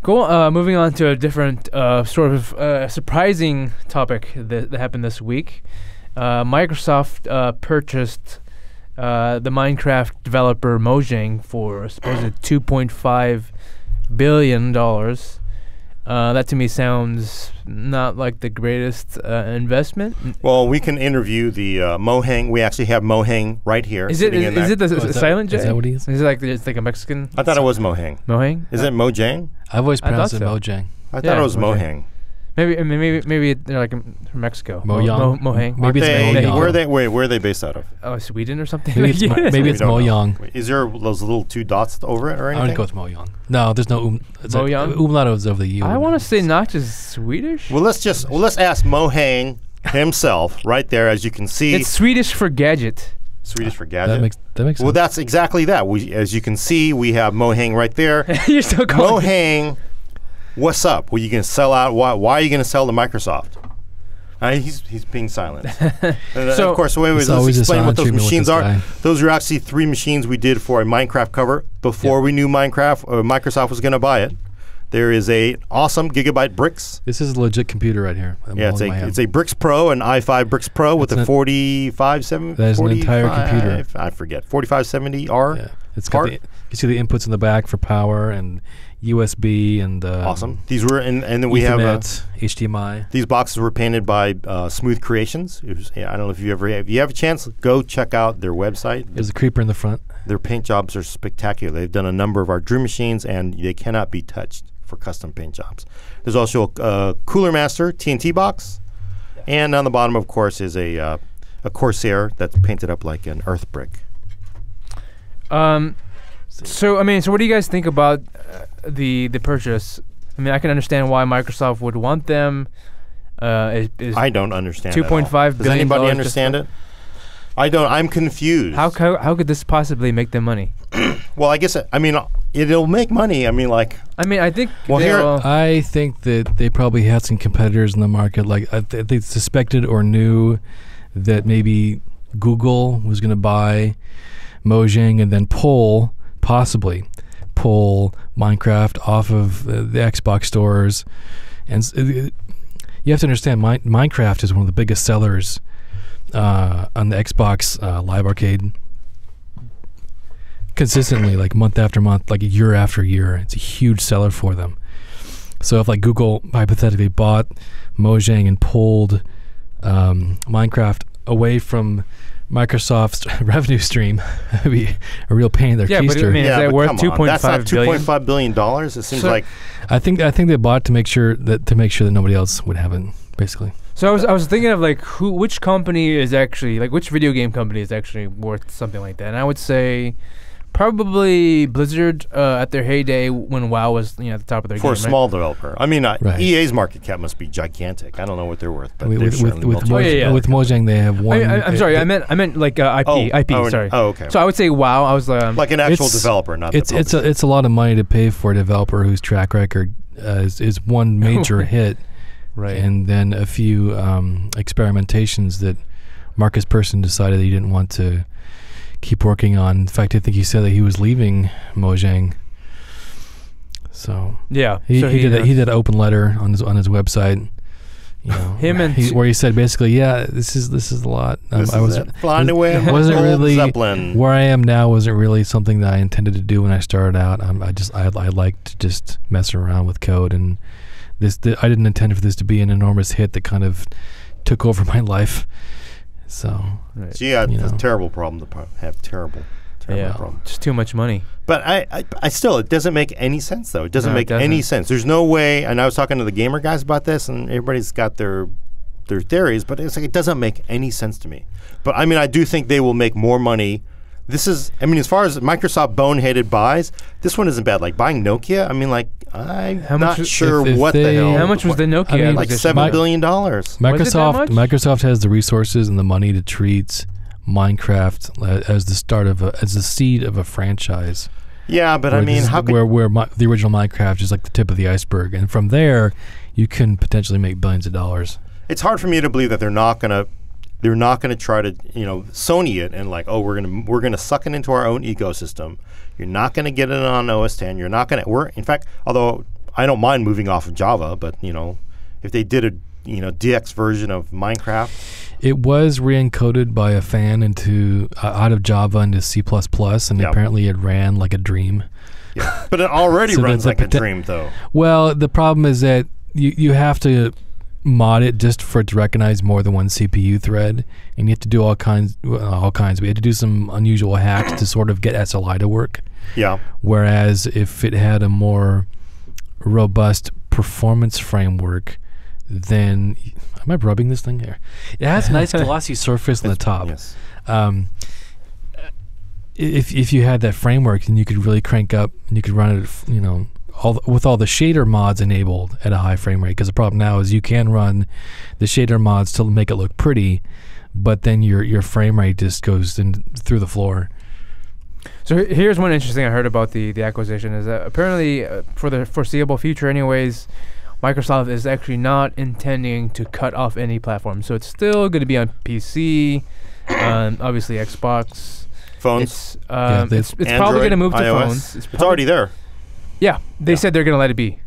Cool. Moving on to a different sort of surprising topic that happened this week. Microsoft purchased the Minecraft developer Mojang for a supposed $2.5 billion. That to me sounds not like the greatest investment. Well, we can interview the Mojang. We actually have Mojang right here. Is it the silent J? Is that what he is? Is it like it's like a Mexican? I thought it was Mojang. Mojang? Is it Mojang? I've always pronounced it so. Mojang. I thought it was Mojang. Maybe they're like from Mexico. Mojang. Maybe it's Mojang. Where are they based out of? Oh, Sweden or something. Maybe it's Mojang. Is there those little 2 dots over it or anything? I would go with Mojang. No, there's no Mojang. Umlaut is over the U. I want to say not just Swedish. Well, let's ask Mojang himself right there. As you can see, it's Swedish for gadget. Swedish for gadget. That makes sense. Well, that's exactly that. As you can see, we have Mojang right there. You're still calling Mojang. What's up? Were you going to sell out? Why are you going to sell to Microsoft? He's being silent. So of course, let's explain what those machines are. Those are actually 3 machines we did for a Minecraft cover before we knew Microsoft was going to buy it. There is a awesome Gigabyte Bricks. This is a legit computer right here. It's a Bricks Pro, an i5 Bricks Pro with a 4570. That is an entire computer. I forget 4570R. Yeah, it's got you see the inputs in the back for power and USB and awesome. These were and then we Ethernet, have HDMI. These boxes were painted by Smooth Creations. I don't know if you have a chance, go check out their website. There's a creeper in the front. Their paint jobs are spectacular. They've done a number of our Dream machines, and they cannot be touched for custom paint jobs. There's also a Cooler Master TNT box, and on the bottom, of course, is a Corsair that's painted up like an earth brick. So what do you guys think about the purchase? I mean, I can understand why Microsoft would want them. I don't understand. $2.5 billion. Does anybody understand it? I don't. I'm confused. How could this possibly make them money? Well, I guess it'll make money. I mean, like. I think. Well, I think that they probably had some competitors in the market. Like they suspected or knew that maybe Google was going to buy Mojang and then possibly pull Minecraft off of the Xbox stores. And you have to understand, Minecraft is one of the biggest sellers on the Xbox Live Arcade. Consistently, like month after month, like year after year. It's a huge seller for them. So if like Google hypothetically bought Mojang and pulled Minecraft away from Microsoft's revenue stream, that'd be a real pain in their keister. But I mean, is that worth $2.5 billion? That's not $2.5 billion. It seems like. I think they bought it to make sure that nobody else would have it, basically. So I was thinking of like which company is actually like which video game company is actually worth something like that, and I would say probably Blizzard at their heyday when WoW was at the top of their game. For a small developer. I mean, right. EA's market cap must be gigantic. I don't know what they're worth, but with Mojang they have one. I'm sorry, I meant like IP. Sorry. Oh, okay. So I would say WoW. I was like an actual developer, not. It's a lot of money to pay for a developer whose track record is one major hit, right, and then a few experimentations that Marcus Persson decided that he didn't want to keep working on. In fact, I think he said that he was leaving Mojang. So yeah, he did an open letter on his website. Where he said basically, this is a lot. I wasn't really Zeppelin. Where I am now wasn't really something that I intended to do when I started out. I like to just mess around with code, and I didn't intend for this to be an enormous hit that kind of took over my life. So, right. So it's a terrible problem to have. Terrible problem. Just too much money. But I still, it doesn't make any sense though. It doesn't make any sense. There's no way. And I was talking to the gamer guys about this, and everybody's got their theories, but it's like it doesn't make any sense to me. But I mean, I do think they will make more money. This is, I mean, as far as Microsoft boneheaded buys, this one isn't bad. Like buying Nokia, I mean, like I'm not sure what the hell. How much was the Nokia? Like $7 billion. Microsoft has the resources and the money to treat Minecraft as the seed of a franchise. Yeah, but I mean, the original Minecraft is like the tip of the iceberg, and from there, you can potentially make billions of dollars. It's hard for me to believe that they're not gonna try to Sony it and like, oh, we're gonna suck it into our own ecosystem. You're not gonna get it on OS 10. You're not gonna. In fact, although I don't mind moving off of Java, but if they did a DX version of Minecraft. It was re-encoded by a fan out of Java into C++, and apparently it ran like a dream. Yeah. But it already runs like a dream, though. Well, the problem is that you have to mod it just for it to recognize more than one CPU thread, and you have to do all kinds. We had to do some unusual hacks to sort of get SLI to work. Yeah. Whereas if it had a more robust performance framework, then am I rubbing this thing here? It has a nice glossy surface on the top. Yes. If you had that framework, then you could really crank up, and you could run it, with all the shader mods enabled at a high frame rate. Because the problem now is you can run the shader mods to make it look pretty, but then your frame rate just goes through the floor. So here's one interesting thing I heard about the acquisition is that apparently for the foreseeable future, anyways, Microsoft is actually not intending to cut off any platform. So it's still going to be on PC, obviously Xbox. Phones. It's probably going to move to iOS. phones. It's already there. Yeah, they said they're going to let it be.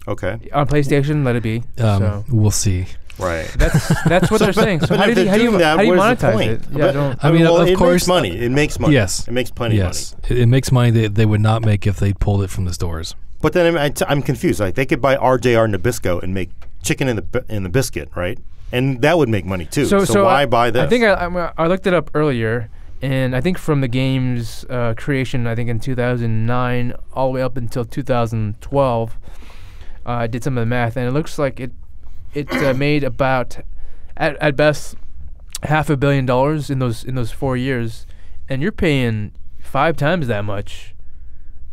Okay. On PlayStation, let it be. So. We'll see. Right. That's what they're saying. So how do you monetize it? Yeah, I mean, of course, it makes money. Yes. It makes plenty of money. It makes money that they would not make if they pulled it from the stores. But then I'm confused. Like they could buy RJR Nabisco and make chicken in the biscuit, right? And that would make money too. So why buy this? I think I looked it up earlier, and I think from the game's creation, I think in 2009 all the way up until 2012, I did some of the math, and it looks like it made about at best $500 million in those 4 years, and you're paying 5 times that much.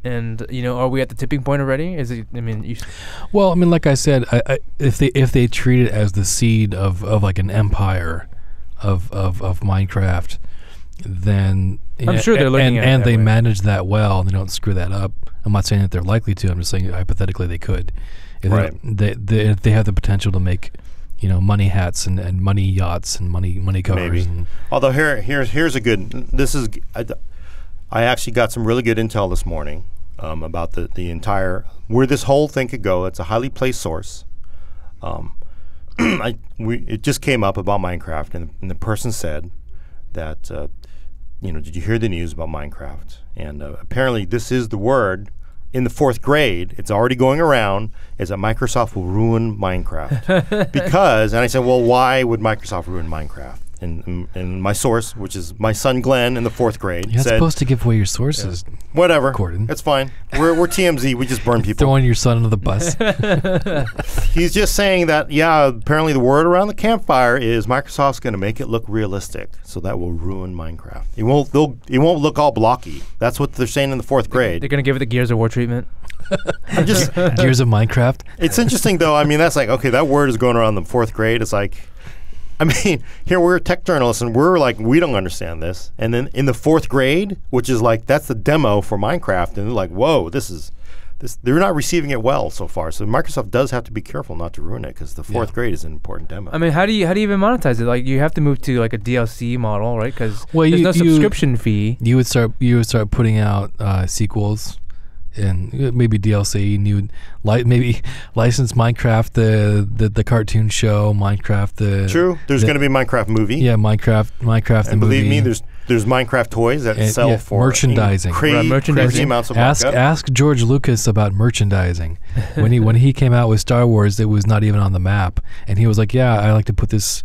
And are we at the tipping point already? Is it? I mean, well, I mean, like I said, if they treat it as the seed of like an empire of Minecraft, then I'm sure they're looking at it and that they way. manage that well, and they don't screw that up. I'm not saying that they're likely to. I'm just saying hypothetically they could. If Right. they have the potential to make, money hats and money yachts and money cars. Maybe. And Although here's a good. This is I actually got some really good intel this morning about the entire where this whole thing could go. It's a highly placed source. It just came up about Minecraft, and the person said that did you hear the news about Minecraft? And apparently this is the word in the 4th grade. It's already going around. Is that Microsoft will ruin Minecraft because? And I said, well, why would Microsoft ruin Minecraft? And my source, which is my son Glenn in the 4th grade, you're not said, supposed to give away your sources. whatever, Gordon. it's fine. We're TMZ. We just burn people. Throwing your son under the bus. He's just saying that, apparently the word around the campfire is Microsoft's going to make it look realistic, so that will ruin Minecraft. It won't look all blocky. That's what they're saying in the 4th grade. They're going to give it the Gears of War treatment. I'm just, Gears of Minecraft. it's interesting, though. I mean, that's like, okay, that word is going around the 4th grade. It's like, I mean, here we're tech journalists, and we're like, we don't understand this. And then in the 4th grade, which is like, that's the demo for Minecraft, and they're like, whoa, this. They're not receiving it well so far. So Microsoft does have to be careful not to ruin it, because the 4th grade is an important demo. I mean, how do you even monetize it? Like, you have to move to like a DLC model, right? Because Well, there's you- no you- subscription fee. You would start putting out sequels and maybe DLC, and you would maybe license Minecraft, the cartoon show, Minecraft True. There's going to be a Minecraft movie. yeah, Minecraft the And believe movie. me, there's Minecraft toys that And, sell yeah, for merchandising. Right, merchandising. crazy amounts of Ask markup. ask George Lucas about merchandising. when he came out with Star Wars, it was not even on the map, and he was like, "Yeah, I like to put this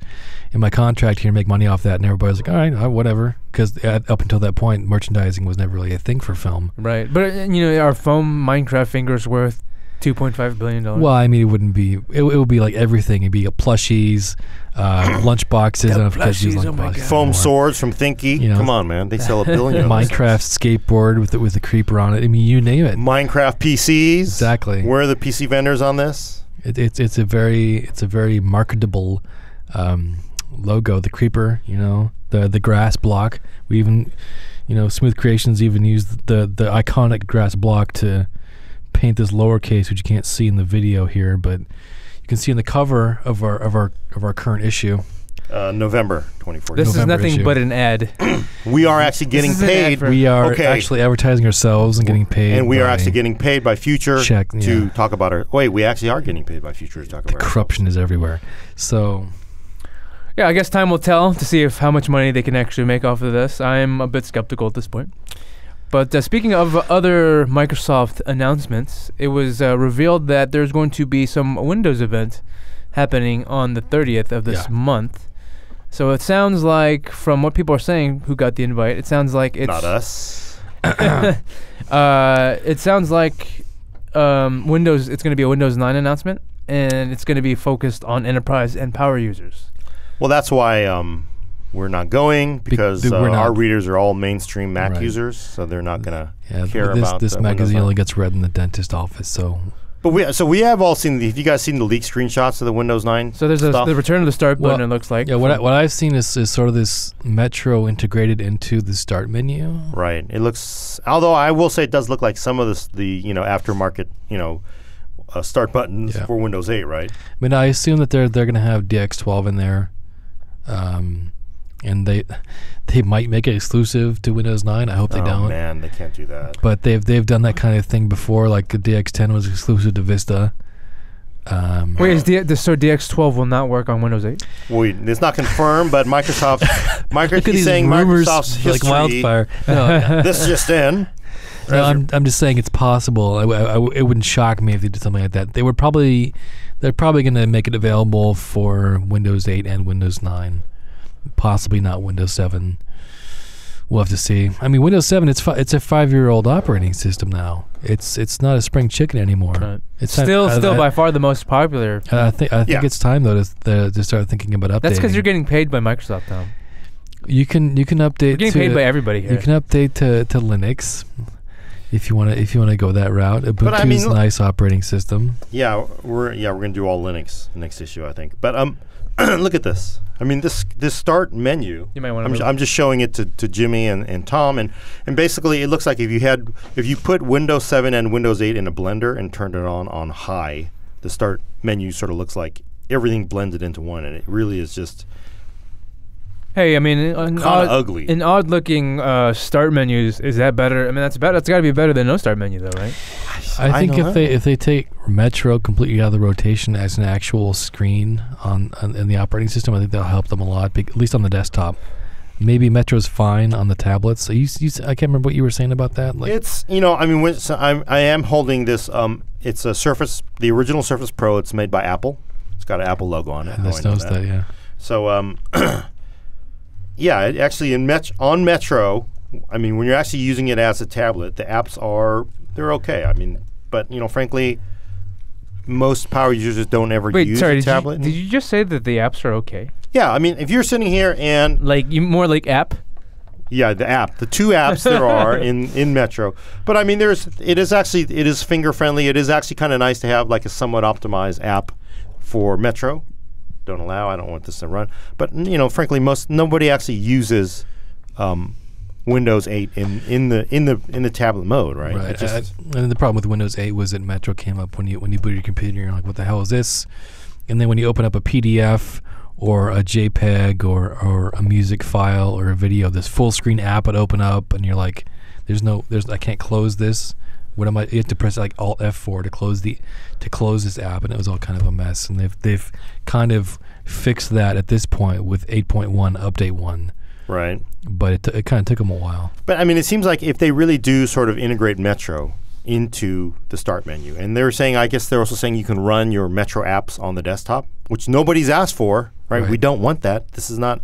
in my contract here and make money off that." And everybody was like, "All right, whatever," because up until that point, merchandising was never really a thing for film. Right. But, our foam Minecraft fingers worth $2.5 billion. Well, I mean, it wouldn't be. It would be like everything. It'd be plushies, lunch boxes. I don't know if you guys use plushies, lunch oh my boxes God. Foam anymore. swords from Thinky. Come on, man. They sell a billion. of those Minecraft skateboard with the creeper on it. I mean, you name it. things. Minecraft PCs. Exactly. Where are the PC vendors on this? It's a very marketable logo. The creeper, the grass block. We even, Smooth Creations even used the iconic grass block to paint this lowercase, which you can't see in the video here, but you can see in the cover of our current issue. November 2014. This is November nothing issue. but an ad. We are actually getting is an paid. advert. We are Okay. actually advertising ourselves and getting paid. And we are by actually getting paid by Future Check, to yeah. talk about our. Wait, we actually are getting paid by Future to talk the about corruption is everywhere. So Yeah, I guess time will tell to see how much money they can actually make off of this. I'm a bit skeptical at this point. But speaking of other Microsoft announcements, it was revealed that there's going to be some Windows event happening on the 30th of this month. So it sounds like, from what people are saying who got the invite, it sounds like it's... Not us. It sounds like Windows. It's going to be a Windows 9 announcement, and it's going to be focused on enterprise and power users. Well, that's why we're not going, because we're not. our readers are all mainstream Mac Right. users, so they're not going to yeah, care this about this Windows magazine 9. only gets read in the dentist office. So But we have all seen. Have you guys seen the leaked screenshots of the Windows 9? So there's stuff? the return of the start button. Well, It looks like. yeah, what I've seen is sort of this Metro integrated into the start menu. Right. It looks. Although I will say it does look like some of the aftermarket start buttons Yeah. for Windows 8. Right. I mean, I assume that they're going to have DX12 in there, and they might make it exclusive to Windows 9. I hope they Oh don't. man, they can't do that. But they've done that kind of thing before. Like the DX10 was exclusive to Vista. Wait, so DX12 will not work on Windows 8? It's not confirmed, but Microsoft. Look at He's these saying rumors Microsoft's history. like wildfire. No, This just in. no, I'm just saying it's possible. It wouldn't shock me if they did something like that. They're probably going to make it available for Windows 8 and Windows 9, possibly not Windows 7. We'll have to see. I mean, Windows 7, it's a 5-year-old operating system now. It's not a spring chicken anymore. Right. It's Still time, by far the most popular. I think Yeah. it's time though to start thinking about updating. That's because you're getting paid by Microsoft, Tom. You can update. You're getting paid by everybody here. You can update to Linux if you want to go that route. Ubuntu's I mean, nice operating system. Yeah, we're gonna do all Linux next issue, I think. But look at this. I mean, this start menu. You might want to. I'm just showing it to Jimmy and Tom, and basically it looks like if you put Windows 7 and Windows 8 in a blender and turned it on high, the start menu sort of looks like everything blended into one, and it really is just. Hey, I mean, kind of ugly. An odd-looking start menus, is that better? I mean, that's better. That's got to be better than no start menu, though, right? I think if they take Metro completely out of the rotation as an actual screen in the operating system, I think that'll help them a lot. At least on the desktop. Maybe Metro's fine on the tablets. So I can't remember what you were saying about that. Like, it's I mean, I am holding this. It's a Surface, the original Surface Pro. It's made by Apple. It's got an Apple logo on it. I noticed that. Yeah. So yeah, it actually on Metro, I mean, when you're actually using it as a tablet, the apps they're okay. I mean, but frankly, most power users don't ever use a tablet. Did you just say that the apps are okay? Yeah, I mean, if you're sitting here and more like app. Yeah, the two apps there are in Metro, but I mean, it is finger friendly. It is actually kind of nice to have like a somewhat optimized app for Metro. Don't allow. I don't want this to run. But frankly, nobody actually uses Windows 8 in the tablet mode, right? Right. And the problem with Windows 8 was that Metro came up when you boot your computer. You're like, what the hell is this? And then when you open up a PDF or a JPEG or a music file or a video, this full screen app would open up, and you're like, I can't close this. What am I? You have to press like Alt F4 to close this app, and it was all kind of a mess. And they've kind of fixed that at this point with 8.1 update 1. Right. But it kind of took them a while. But I mean, it seems like if they really do sort of integrate Metro into the start menu, and I guess they're also saying you can run your Metro apps on the desktop, which nobody's asked for, right? We don't want that. This is not.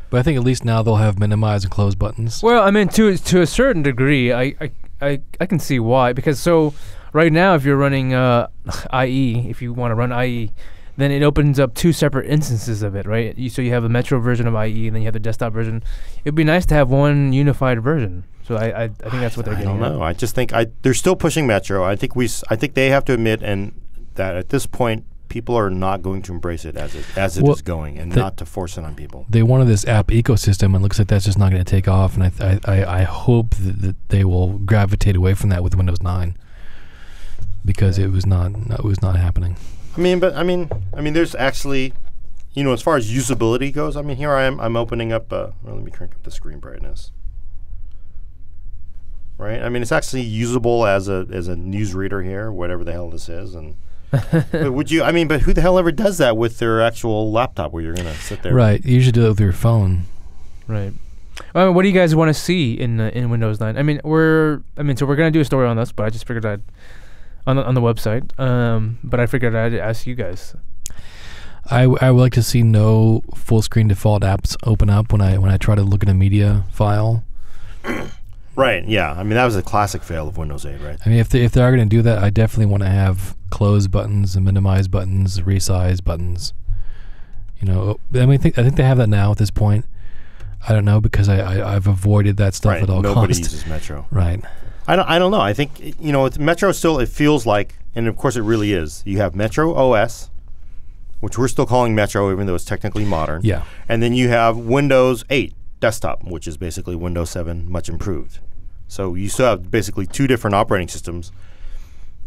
But I think at least now they'll have minimize and close buttons. Well, I mean, to a certain degree, I can see why, because so right now if you're running IE, if you want to run IE, then it opens up two separate instances of it, right? So you have a Metro version of IE, and then you have the desktop version. It'd be nice to have one unified version. So I think that's what they're getting. I don't know. I just think they're still pushing Metro. I think they have to admit that at this point people are not going to embrace it as it is going, and not to force it on people. They wanted this app ecosystem, and it looks like that's just not going to take off. And I hope that they will gravitate away from that with Windows 9, because it was not happening. I mean, there's actually, as far as usability goes. I mean, here I am. I'm opening up. Let me crank up the screen brightness. Right. I mean, it's actually usable as a newsreader here, whatever the hell this is, and. But who the hell ever does that with their actual laptop where you're going to sit there? Right. You usually do it with your phone. Right. What do you guys want to see in Windows 9? I mean, so we're going to do a story on this, but I just figured on the website. But I figured I'd ask you guys. I would like to see no full screen default apps open up when I try to look at a media file. Right, yeah. I mean, that was a classic fail of Windows 8, right? I mean, if they are going to do that, I definitely want to have close buttons and minimize buttons, resize buttons. I think they have that now at this point. I don't know, because I've avoided that stuff at all costs. Nobody uses Metro. Right. I don't know. I think, Metro still, it feels like, and of course it really is, you have Metro OS, which we're still calling Metro even though it's technically modern. Yeah. And then you have Windows 8. Desktop, which is basically Windows 7 much improved. So you still have basically two different operating systems.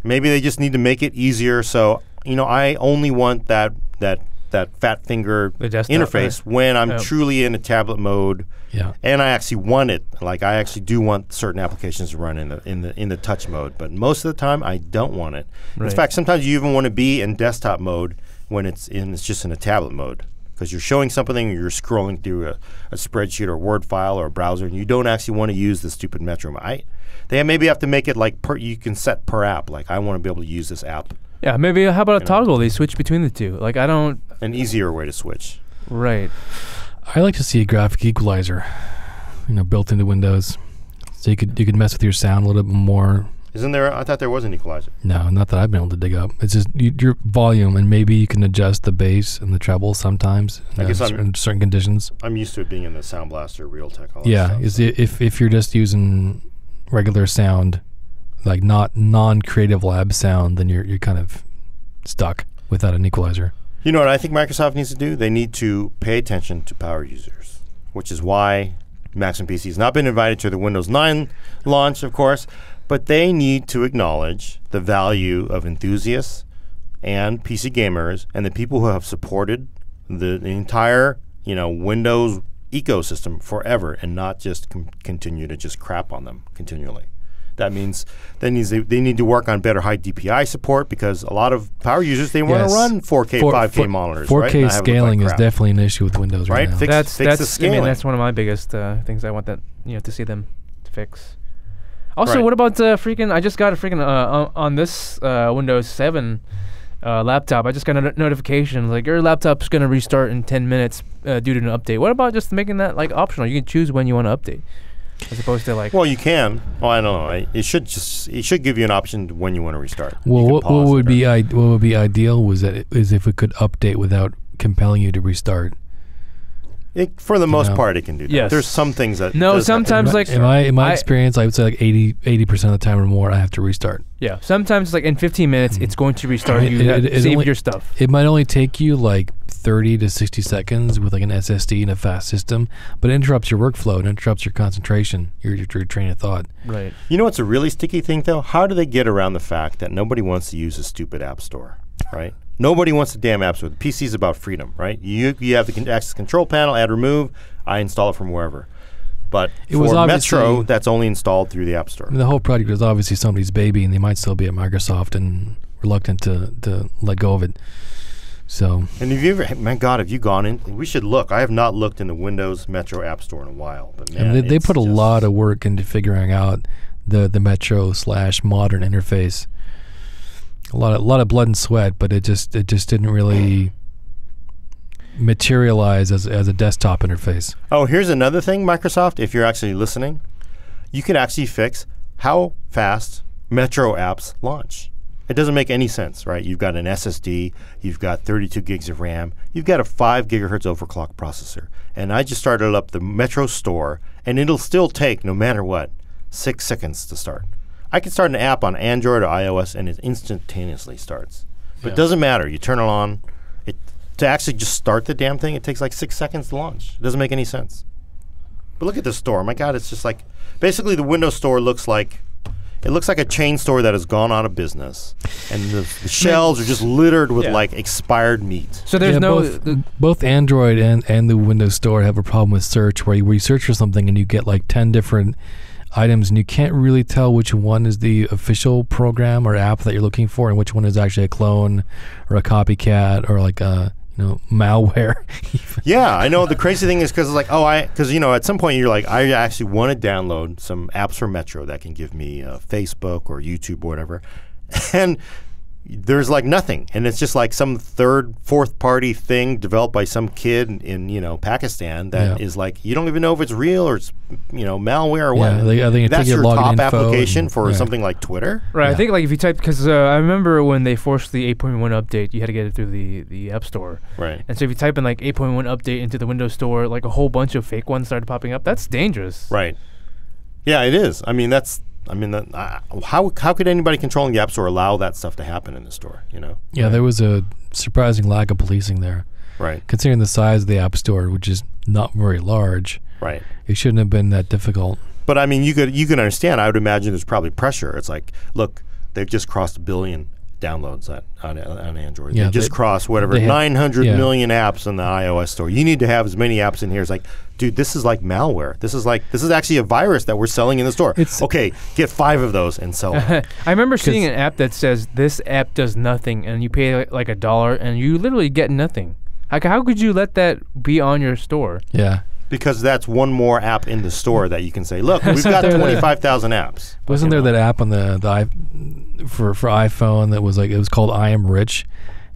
Maybe they just need to make it easier. So I only want that fat finger interface when I'm truly in a tablet mode. Yeah. And I actually want it. Like, I actually do want certain applications to run in the touch mode. But most of the time, I don't want it. Right. In fact, sometimes you even want to be in desktop mode when it's just in a tablet mode. Because you're showing something, you're scrolling through a spreadsheet or a Word file or a browser, and you don't actually want to use the stupid Metro. They maybe have to make it like you can set per app. Like, I want to be able to use this app. Yeah, maybe how about a toggle? They switch between the two. Like, an easier way to switch. Right. I like to see a graphic equalizer, built into Windows, so you could mess with your sound a little bit more. Isn't there? I thought there was an equalizer. No, not that I've been able to dig up. It's just your volume, and maybe you can adjust the bass and the treble sometimes in certain conditions. I'm used to it being in the Sound Blaster, Realtek. If you're just using regular sound, like not non-Creative Lab sound, then you're kind of stuck without an equalizer. You know what I think Microsoft needs to do? They need to pay attention to power users, which is why Macs and PCs has not been invited to the Windows 9 launch, of course, but they need to acknowledge the value of enthusiasts and PC gamers and the people who have supported the entire, Windows ecosystem forever and not just continue to just crap on them continually. That means they need to work on better high DPI support because a lot of power users, they want to run 4K, 5K monitors. 4K right? scaling is definitely an issue with Windows right now. Fix the scaling. That's one of my biggest things I want to see them fix. Also, what about freaking? I just got a freaking on this Windows 7 laptop. I just got a notification like your laptop's gonna restart in 10 minutes due to an update. What about just making that like optional? You can choose when you want to update. As opposed to like. Well, you can. Oh, I don't know. It should give you an option when you want to restart. Well, what would be ideal is if it could update without compelling you to restart. For the most part, it can do that. Yes. There's some things that. No, sometimes like. In my experience, I would say like 80% of the time or more, I have to restart. Yeah, sometimes like in 15 minutes, it's going to restart save your stuff. It might only take you like 30 to 60 seconds with like an SSD and a fast system, but it interrupts your workflow. It interrupts your concentration, your train of thought. Right. You know what's a really sticky thing though? How do they get around the fact that nobody wants to use a stupid app store, right? Nobody wants a damn app store. The PC is about freedom, right? You have the access control panel, add, remove. I install it from wherever. But for Metro, that's only installed through the App Store. I mean, the whole project is obviously somebody's baby, and they might still be at Microsoft and reluctant to let go of it. So. And have you ever, my God, have you gone in? We should look. I have not looked in the Windows Metro App Store in a while. But man, and they put a lot of work into figuring out the Metro/modern interface. A lot of blood and sweat, but it just didn't really materialize as a desktop interface. Oh, here's another thing, Microsoft, if you're actually listening, you can actually fix how fast Metro apps launch. It doesn't make any sense, right? You've got an SSD, you've got 32 gigs of RAM, you've got a 5 gigahertz overclock processor. And I just started up the Metro store, and it'll still take, no matter what, 6 seconds to start. I can start an app on Android or iOS, and it instantaneously starts. But it doesn't matter. You turn it on. To actually just start the damn thing, it takes like 6 seconds to launch. It doesn't make any sense. But look at this store. My God, it's just like, basically the Windows Store looks like a chain store that has gone out of business, and the shelves are just littered with like expired meat. So there's both Android and the Windows Store have a problem with search, where you search for something and you get like 10 different items, and you can't really tell which one is the official program or app that you're looking for, and which one is actually a clone or a copycat or like a malware. Yeah, I know. The crazy thing is because it's like, because at some point you're like, I actually want to download some apps for Metro that can give me Facebook or YouTube or whatever, and there's like nothing, and it's just like some fourth party thing developed by some kid in Pakistan that is like, you don't even know if it's real or it's malware or what. I think that's your top application for something like Twitter. Right. I think like if you type, because I remember when they forced the 8.1 update, you had to get it through the App Store. Right. And so if you type in like 8.1 update into the Windows Store, like a whole bunch of fake ones started popping up. That's dangerous. Right. Yeah, it is. How could anybody controlling the App Store allow that stuff to happen in the store? Yeah, right. There was a surprising lack of policing there. Right. Considering the size of the App Store, which is not very large. Right. It shouldn't have been that difficult. But I mean, you can understand. I would imagine there's probably pressure. It's like, look, they've just crossed 1 billion downloads on Android. Yeah, they just crossed 900 million apps in the iOS store. You need to have as many apps in here. It's like, dude, this is like malware. This is actually a virus that we're selling in the store. Okay, get 5 of those and sell them. I remember seeing an app that says this app does nothing, and you pay like $1, and you literally get nothing. Like, how could you let that be on your store? Yeah. Because that's one more app in the store that you can say, look, we've got 25,000 apps. Wasn't there that app on for iPhone that was like, it was called I Am Rich,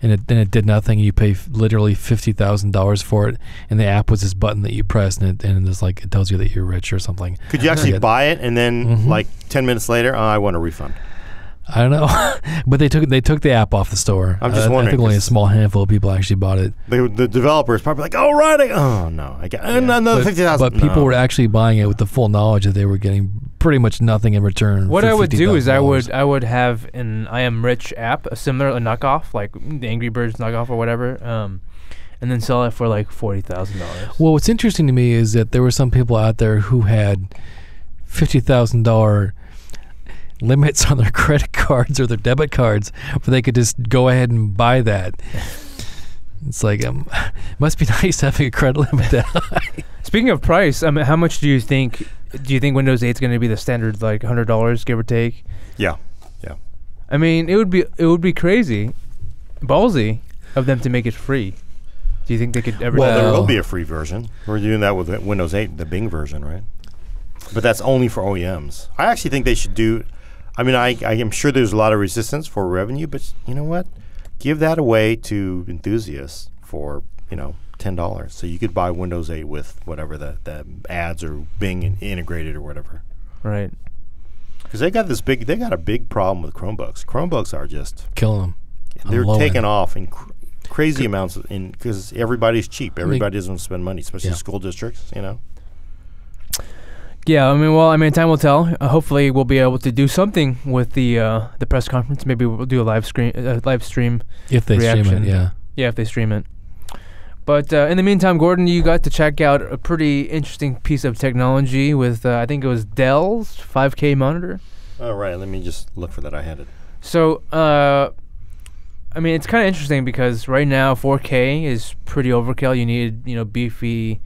and it did nothing. You pay literally $50,000 for it, and the app was this button that you press, and it's like, it tells you that you're rich or something. Could you actually buy it and then like 10 minutes later, I want a refund? I don't know, but they took the app off the store. I'm just wondering. I think only a small handful of people actually bought it. The developers probably like, oh no, I got another 50,000. But people were actually buying it with the full knowledge that they were getting pretty much nothing in return. What for I would do is $50,000. I would have an I Am Rich app, a similar knockoff, like the Angry Birds knockoff or whatever, and then sell it for like $40,000. Well, what's interesting to me is that there were some people out there who had $50,000 limits on their credit cards or their debit cards, where they could just go ahead and buy that. It's like it must be nice having a credit limit that high. Speaking of price, how much do you think Windows 8 is going to be the standard, like $100, give or take? Yeah. I mean, it would be crazy, ballsy of them to make it free. Do you think they could ever? Well, there will be a free version. We're doing that with Windows 8, the Bing version, right? But that's only for OEMs. I actually think they should do. I mean, I am sure there's a lot of resistance for revenue, but you know what? Give that away to enthusiasts for $10, so you could buy Windows 8 with whatever the ads or Bing integrated or whatever. Right. Because they got a big problem with Chromebooks. Chromebooks are just killing them. They're taking off in crazy amounts because everybody's cheap. Everybody doesn't want to spend money, especially school districts. Yeah, I mean, time will tell. Hopefully, we'll be able to do something with the press conference. Maybe we'll do a live stream if they reaction. stream it. Yeah, if they stream it. But in the meantime, Gordon, you got to check out a pretty interesting piece of technology with I think it was Dell's 5K monitor. Oh right, let me just look for that. I had it. So, I mean, it's kind of interesting because right now 4K is pretty overkill. You need beefy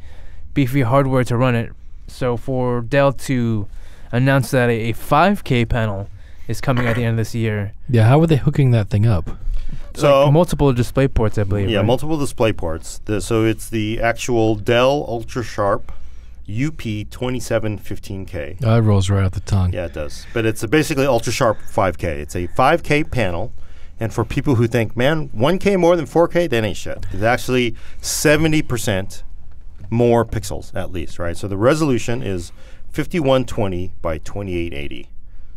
hardware to run it. So for Dell to announce that a 5K panel is coming at the end of this year. Yeah, how are they hooking that thing up? So like multiple display ports, I believe. Yeah, right? multiple display ports. So it's the actual Dell Ultra Sharp UP2715K. Oh, it rolls right off the tongue. Yeah, it does. But it's basically Ultra Sharp 5K. It's a 5K panel. And for people who think, man, 1K more than 4K, that ain't shit. It's actually 70% more pixels at least, right? So the resolution is 5120 by 2880.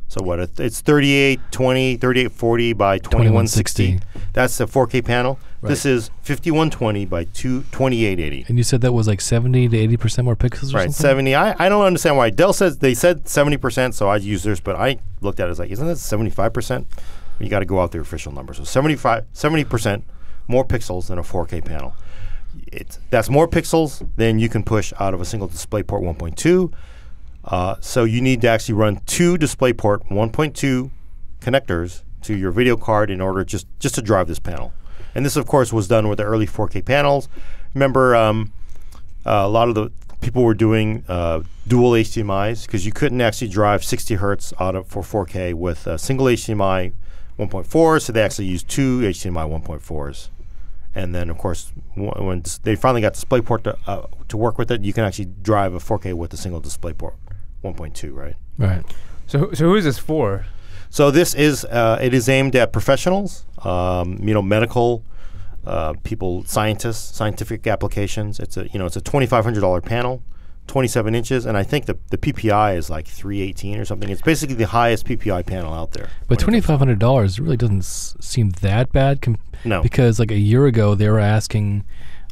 So what? It's 3820, 3840 by 2160. That's the 4K panel. Right. This is 5120 by 2880. And you said that was like 70 to 80% more pixels or right, something? 70. I don't understand why. Dell they said 70%, so I use theirs, but I looked at it as like, isn't that 75%? You got to go out the official number. So 70% more pixels than a 4K panel. That's more pixels than you can push out of a single DisplayPort 1.2. So you need to actually run two DisplayPort 1.2 connectors to your video card in order just to drive this panel. And this, of course, was done with the early 4K panels. Remember, a lot of the people were doing dual HDMIs because you couldn't actually drive 60 hertz for 4K with a single HDMI 1.4, so they actually used two HDMI 1.4s. And then, of course, when they finally got DisplayPort to work with it, you can actually drive a 4K with a single DisplayPort 1.2, right? Right. So who is this for? So this is it is aimed at professionals, medical people, scientists, scientific applications. It's a $2,500 panel, 27 inches, and I think the PPI is like 318 or something. It's basically the highest PPI panel out there. But $2,500 really doesn't seem that bad. No, because like a year ago they were asking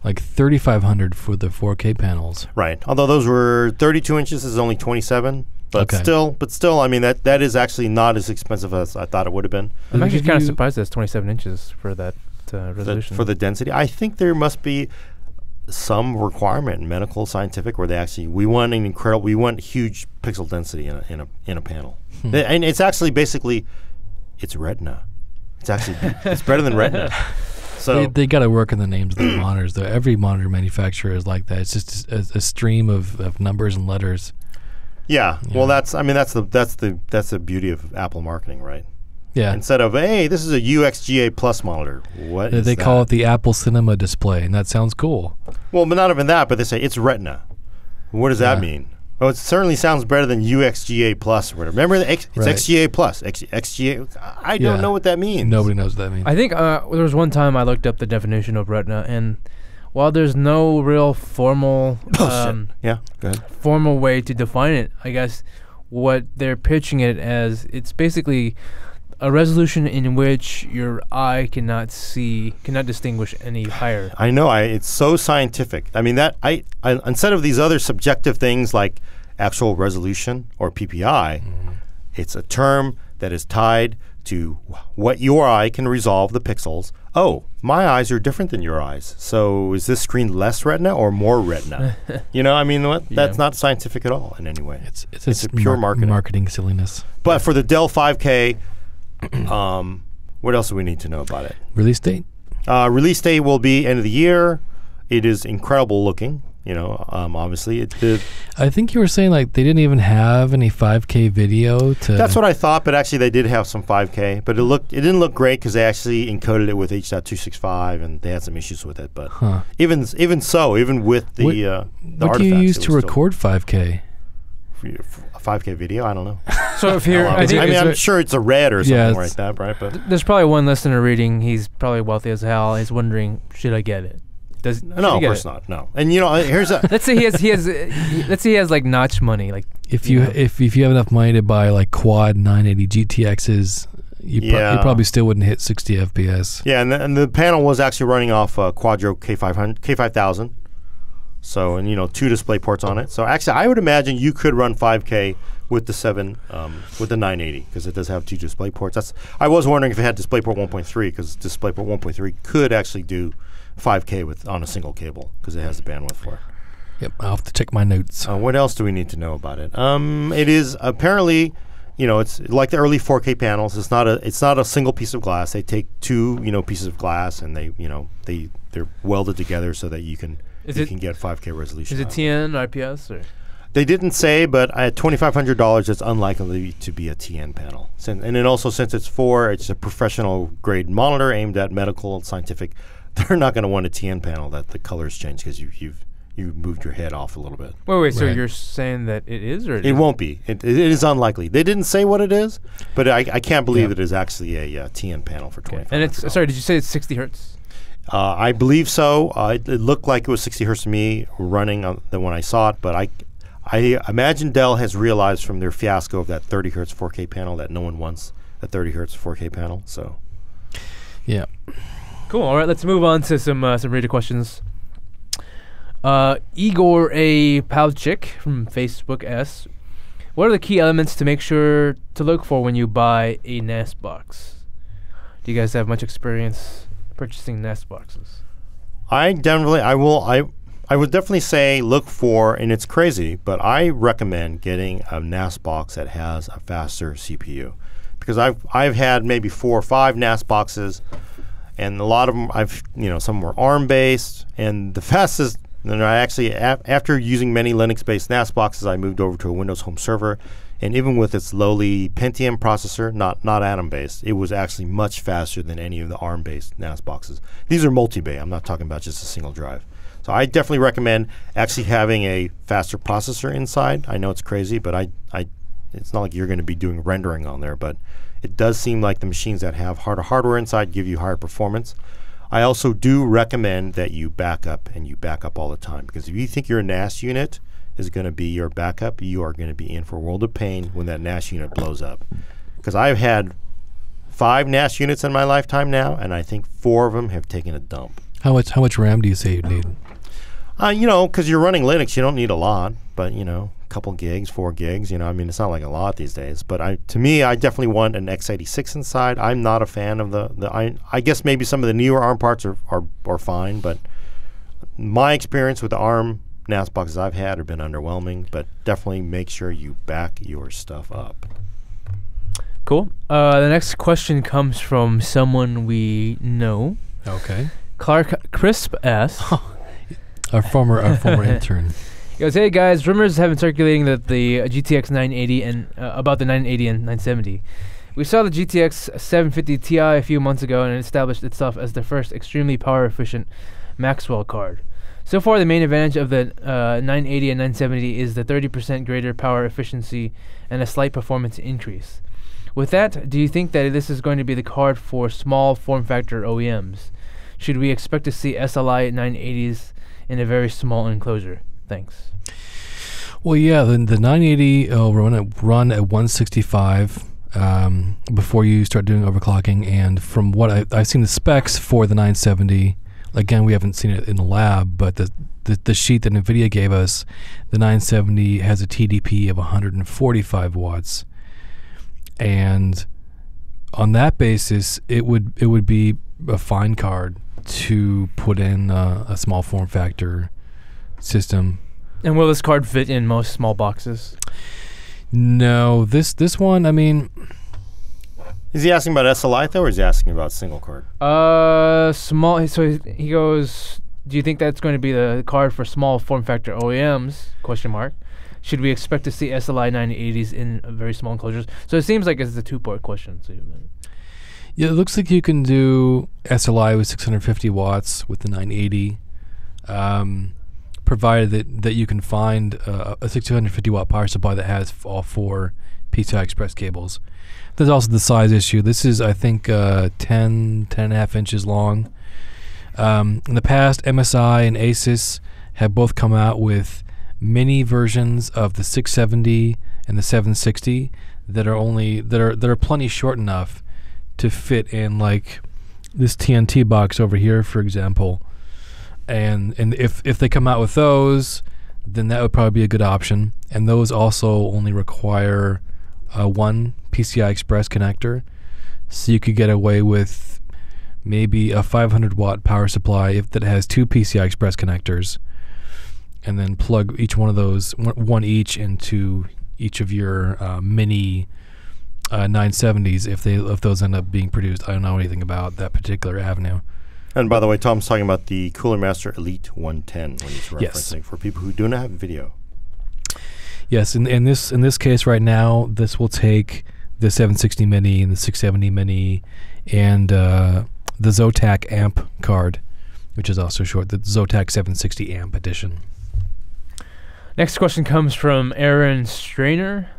like $3,500 for the 4K panels. Right. Although those were 32 inches, is only 27. But still, I mean that is actually not as expensive as I thought it would have been. I'm actually kind of surprised that's 27 inches for that resolution. For the density, I think there must be some requirement in medical, scientific, where we want huge pixel density in a panel, and it's actually basically it's Retina. It's actually it's better than Retina. So they got to work in the names of the monitors. Though every monitor manufacturer is like that. It's just a stream of numbers and letters. Yeah. Well, that's the beauty of Apple marketing, right? Yeah. Instead of, hey, this is a UXGA Plus monitor. What is they that? call it the Apple Cinema display, and that sounds cool. Well, but not even that, but they say it's Retina. What does that mean? Oh, it certainly sounds better than UXGA Plus or whatever. Remember, it's XGA Plus. XGA. I don't know what that means. Nobody knows what that means. I think there was one time I looked up the definition of Retina, and while there's no real formal go ahead. formal way to define it, I guess what they're pitching it as, it's basically a resolution in which your eye cannot distinguish any higher. I know. It's so scientific. I mean, that I instead of these other subjective things like actual resolution or PPI. It's a term that is tied to what your eye can resolve the pixels. Oh, my eyes are different than your eyes. So is this screen less retina or more retina? I mean, that's not scientific at all in any way. It's a pure marketing silliness. But for the Dell 5K, what else do we need to know about it? Release date? Release date will be end of the year. It is incredible looking. Obviously, I think you were saying like they didn't even have any 5K video to. That's what I thought, but actually they did have some 5K. But it didn't look great because they actually encoded it with H.265, and they had some issues with it. But even with the what do you use to record 5K? 5K video? I don't know. So if you're, I'm sure it's a red or something like that, right? But there's probably one listener reading. He's probably wealthy as hell. He's wondering, should I get it? No, of course not. No, and here's a. Let's say let's say he has like notch money. Like if you have enough money to buy like quad 980 GTXs, you probably still wouldn't hit 60 FPS. Yeah, and the panel was actually running off Quadro K5000. So, and 2 display ports on it. So actually, I would imagine you could run 5K with the 7, with the 980, because it does have 2 display ports. I was wondering if it had DisplayPort 1.3, because DisplayPort 1.3 could actually do 5K on a single cable, because it has the bandwidth for it. Yep, I'll have to check my notes. What else do we need to know about it? It is apparently, it's like the early 4K panels. It's not a single piece of glass. They take 2, pieces of glass, and they're welded together so that you can get 5K resolution. Is it TN or IPS or? They didn't say, but at $2,500, it's unlikely to be a TN panel. And then also, since it's a professional grade monitor aimed at medical and scientific, they're not going to want a TN panel that the colors change because you've moved your head off a little bit. Wait. So you're saying that it is, or it won't be? It is unlikely. They didn't say what it is, but I can't believe it is actually a TN panal for $2,500. And it's sorry. Did you say it's 60 hertz? I believe so. It looked like it was 60 hertz to me running when I saw it, but I imagine Dell has realized from their fiasco of that 30 hertz 4K panel that no one wants a 30 hertz 4K panel. So, yeah. Cool. All right, let's move on to some reader questions. Igor A. Palchik from Facebook asks, what are the key elements to make sure to look for when you buy a NAS box? Do you guys have much experience purchasing NAS boxes? I would definitely say look for, and it's crazy, but I recommend getting a NAS box that has a faster CPU, because I've had maybe 4 or 5 NAS boxes. And a lot of them, some were ARM based, and the fastest. And I actually, after using many Linux-based NAS boxes, I moved over to a Windows Home Server, and even with its lowly Pentium processor, not Atom-based, it was actually much faster than any of the ARM-based NAS boxes. These are multi-bay. I'm not talking about just a single drive. So I definitely recommend actually having a faster processor inside. I know it's crazy, but it's not like you're going to be doing rendering on there, but it does seem like the machines that have harder hardware inside give you higher performance. I also do recommend that you back up, and you back up all the time, because if you think your NAS unit is going to be your backup, you are going to be in for a world of pain when that NAS unit blows up. Because I've had 5 NAS units in my lifetime now, and I think 4 of them have taken a dump. How much RAM do you say you need? Because you're running Linux, you don't need a lot, but a couple gigs, 4 gigs, it's not like a lot these days. But to me, I definitely want an x86 inside. I'm not a fan of I guess maybe some of the newer ARM parts are fine, but my experience with the ARM NAS boxes I've had have been underwhelming. But definitely make sure you back your stuff up. Cool. The next question comes from someone we know. Okay. Clark Crisp asks. Our former intern. He goes, hey guys, rumors have been circulating that the GTX 980 and about the 980 and 970. We saw the GTX 750 Ti a few months ago, and it established itself as the first extremely power-efficient Maxwell card. So far, the main advantage of the 980 and 970 is the 30% greater power efficiency and a slight performance increase. With that, do you think that this is going to be the card for small form factor OEMs? Should we expect to see SLI 980s in a very small enclosure? Thanks. Well, yeah, the 980 will run at 165 before you start doing overclocking. And from what I've seen, the specs for the 970 Again, we haven't seen it in the lab, but the sheet that Nvidia gave us, the 970 has a TDP of 145 watts, and on that basis, it would be a fine card to put in a small form factor system. And will this card fit in most small boxes? No, this one, I mean, Is he asking about SLI though, or is he asking about single card? Small. So he goes, do you think that's going to be the card for small form factor OEMs? Question mark. Should we expect to see SLI 980s in very small enclosures? So it seems like it's a two-part question. So yeah, it looks like you can do SLI with 650 watts with the 980, provided that you can find a 650 watt power supply that has all 4 PCI Express cables. There's also the size issue. This is, I think, 10 and a half inches long. In the past, MSI and Asus have both come out with mini versions of the 670 and the 760 that are plenty short enough to fit in like this TNT box over here, for example. And if they come out with those, then that would probably be a good option. And those also only require one PCI Express connector, so you could get away with maybe a 500 watt power supply that has 2 PCI Express connectors, and then plug each one of those, one each, into each of your mini 970s if those end up being produced. I don't know anything about that particular avenue. And by the way, Tom's talking about the Cooler Master Elite 110 when he's referencing, Yes. for people who do not have video. Yes, in this case right now, this will take the 760 Mini and the 670 Mini and the Zotac amp card, which is also short, the Zotac 760 amp edition. next question comes from Aaron Strainer.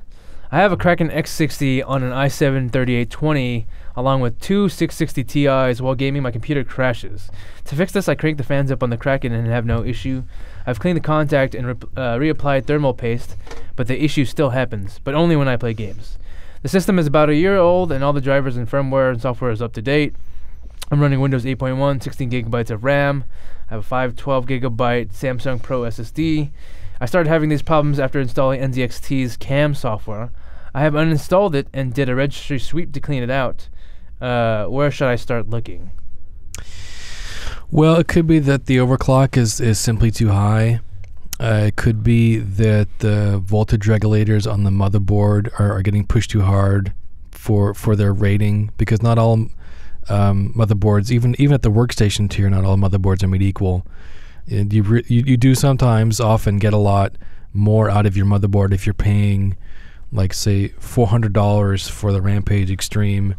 I have a Kraken X60 on an i7-3820 along with 2 660 Ti's while gaming. My computer crashes. To fix this, I crank the fans up on the Kraken and have no issue. I've cleaned the contact and reapplied thermal paste, but the issue still happens, but only when I play games. The system is about a year old and all the drivers and firmware and software is up to date. I'm running Windows 8.1, 16 gigabytes of RAM. I have a 512 gigabyte Samsung Pro SSD. I started having these problems after installing NZXT's CAM software. I have uninstalled it and did a registry sweep to clean it out. Where should I start looking? Well, it could be that the overclock is simply too high. It could be that the voltage regulators on the motherboard are getting pushed too hard for their rating, because not all motherboards, even at the workstation tier, not all motherboards are made equal. And you do sometimes often get a lot more out of your motherboard if you're paying, like, say, $400 for the Rampage Extreme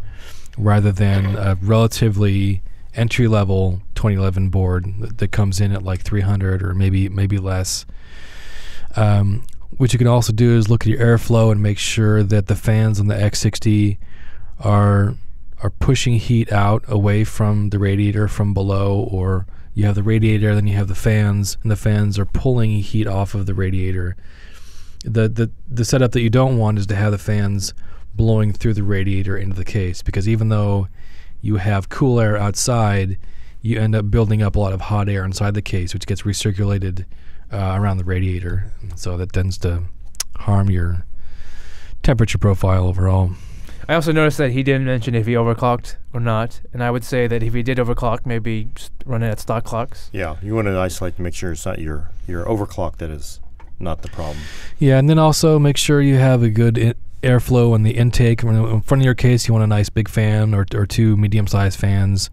rather than a relatively entry-level 2011 board that comes in at like $300 or maybe less. What you can also do is look at your airflow and make sure that the fans on the X60 are pushing heat out away from the radiator from below, or you have the radiator, then you have the fans, and the fans are pulling heat off of the radiator. The setup that you don't want is to have the fans blowing through the radiator into the case, because even though you have cool air outside, you end up building up a lot of hot air inside the case, which gets recirculated around the radiator. So that tends to harm your temperature profile overall. I also noticed that he didn't mention if he overclocked or not, and I would say that if he did overclock, maybe just run it at stock clocks. Yeah, you want to isolate to make sure it's not your overclock that is not the problem. Yeah, and then also make sure you have a good airflow in the intake. In front of your case, you want a nice big fan or 2 medium-sized fans,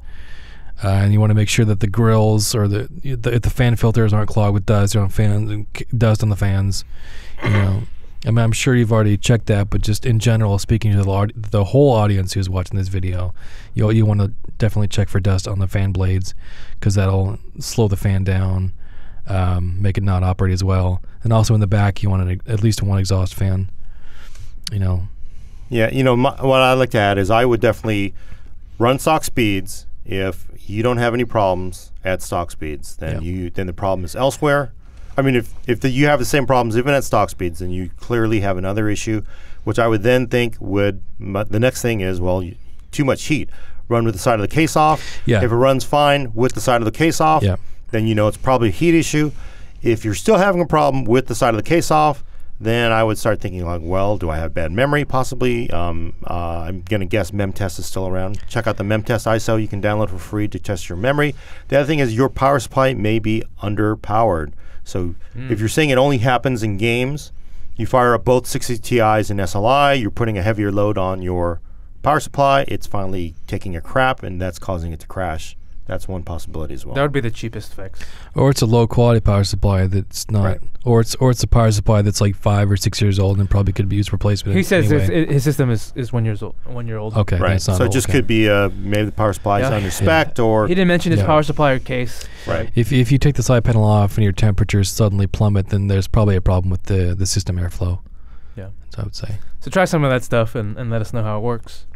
and you want to make sure that the grills or if the fan filters aren't clogged with dust or dust on the fans. You know, I mean, I'm sure you've already checked that, but just in general, speaking to the whole audience who's watching this video, you want to definitely check for dust on the fan blades, because that'll slow the fan down, make it not operate as well. And also in the back, you want at least one exhaust fan. You know. Yeah, what I like to add is I would definitely run stock speeds. If you don't have any problems at stock speeds, then then the problem is elsewhere. I mean, if you have the same problems even at stock speeds, then you clearly have another issue, which I would then think the next thing is, well, too much heat. run with the side of the case off. Yeah. If it runs fine with the side of the case off, Yeah. then you know it's probably a heat issue. If you're still having a problem with the side of the case off, then I would start thinking like, well, do I have bad memory possibly? I'm going to guess MemTest is still around. Check out the MemTest ISO you can download for free to test your memory. The other thing is your power supply may be underpowered. So if you're saying it only happens in games, you fire up both 60 Ti's and SLI, you're putting a heavier load on your power supply, it's finally taking a crap and that's causing it to crash. That's one possibility as well. That would be the cheapest fix. Or it's a low quality power supply that's not, Right. or it's a power supply that's like 5 or 6 years old and probably could be used replacement. He says anyway. his system is 1 year old. 1 year old. Okay, Right. that's not So it old, just okay. could be maybe the power supply is Yeah. under spec or He didn't mention his Yeah. power supply or case. right. If you take the side panel off and your temperatures suddenly plummet, then there's probably a problem with the system airflow. Yeah. So I would say. So try some of that stuff and let us know how it works.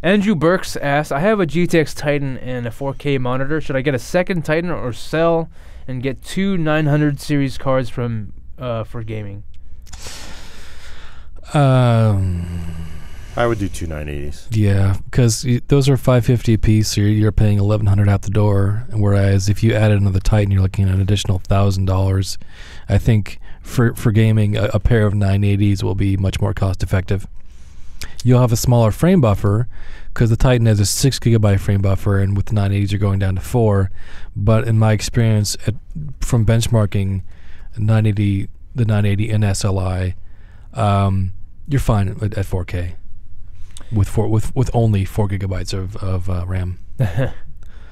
Andrew Burks asks, I have a GTX Titan and a 4K monitor. Should I get a second Titan or sell and get two 900 series cards from for gaming? I would do two 980s. Yeah, because those are $550 a piece, so you're paying $1,100 out the door. Whereas if you added another Titan, you're looking at an additional $1,000. I think for gaming, a pair of 980s will be much more cost effective. You'll have a smaller frame buffer because the Titan has a 6 gigabyte frame buffer, and with the 980s you're going down to 4. But in my experience from benchmarking the 980 and SLI, you're fine at 4K with only 4 gigabytes of RAM. There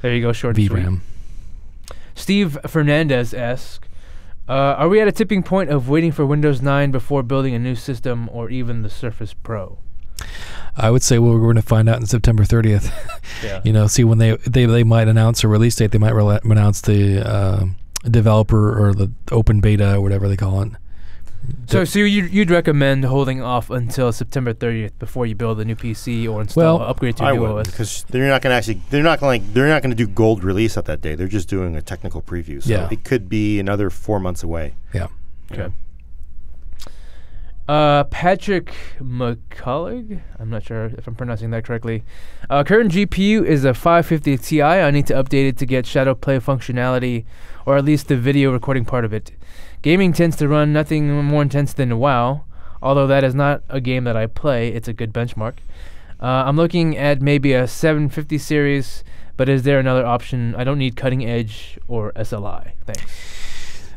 you go, short and sweet. VRAM. Steve Fernandez asks, are we at a tipping point of waiting for Windows 9 before building a new system or even the Surface Pro? I would say we're going to find out on September 30th. Yeah. See when they might announce a release date. They might announce the developer or the open beta or whatever they call it. So you'd recommend holding off until September 30th before you build a new PC or install Well, upgrade to I a new would OS? because they're not going to do gold release at that day. They're just doing a technical preview. So Yeah. it could be another 4 months away. Yeah. Okay. Patrick McCullough, I'm not sure if I'm pronouncing that correctly. Current GPU is a 550 Ti. I need to update it to get shadow play functionality, or at least the video recording part of it. Gaming tends to run nothing more intense than WoW, although that is not a game that I play. It's a good benchmark. I'm looking at maybe a 750 series, but is there another option? I don't need cutting edge or SLI. Thanks.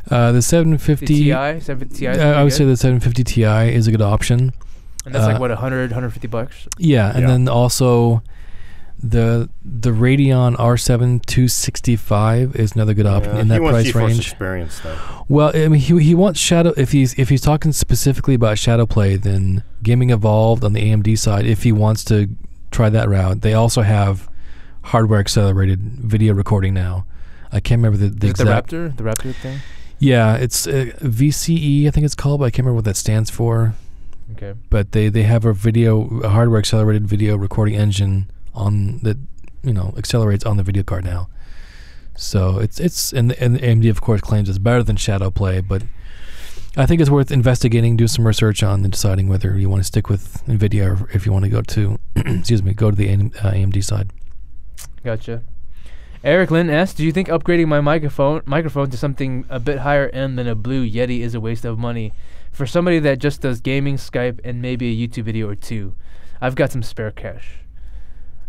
The 750 Ti? 750 Ti is I would pretty say good. the 750 Ti is a good option. And that's like what, 100, 150 bucks? Yeah, and Yeah. then also the Radeon R7 265 is another good option in that he wants price GeForce range. experience though. Well, I mean, he wants shadow. If he's talking specifically about shadow play, then Gaming Evolved on the AMD side. If he wants to try that route, they also have hardware accelerated video recording now. I can't remember the Is it the exact. Raptor? The Raptor thing? Yeah, it's VCE. I think it's called, but I can't remember what that stands for. Okay. But they have a hardware accelerated video recording engine on that accelerates on the video card now. So it's and AMD of course claims it's better than shadow play, but I think it's worth investigating, do some research on, and deciding whether you want to stick with Nvidia or if you want to go to go to the AMD side. Gotcha. Eric Lynn asks, do you think upgrading my microphone to something a bit higher end than a Blue Yeti is a waste of money for somebody that just does gaming, Skype, and maybe a YouTube video or two? I've got some spare cash.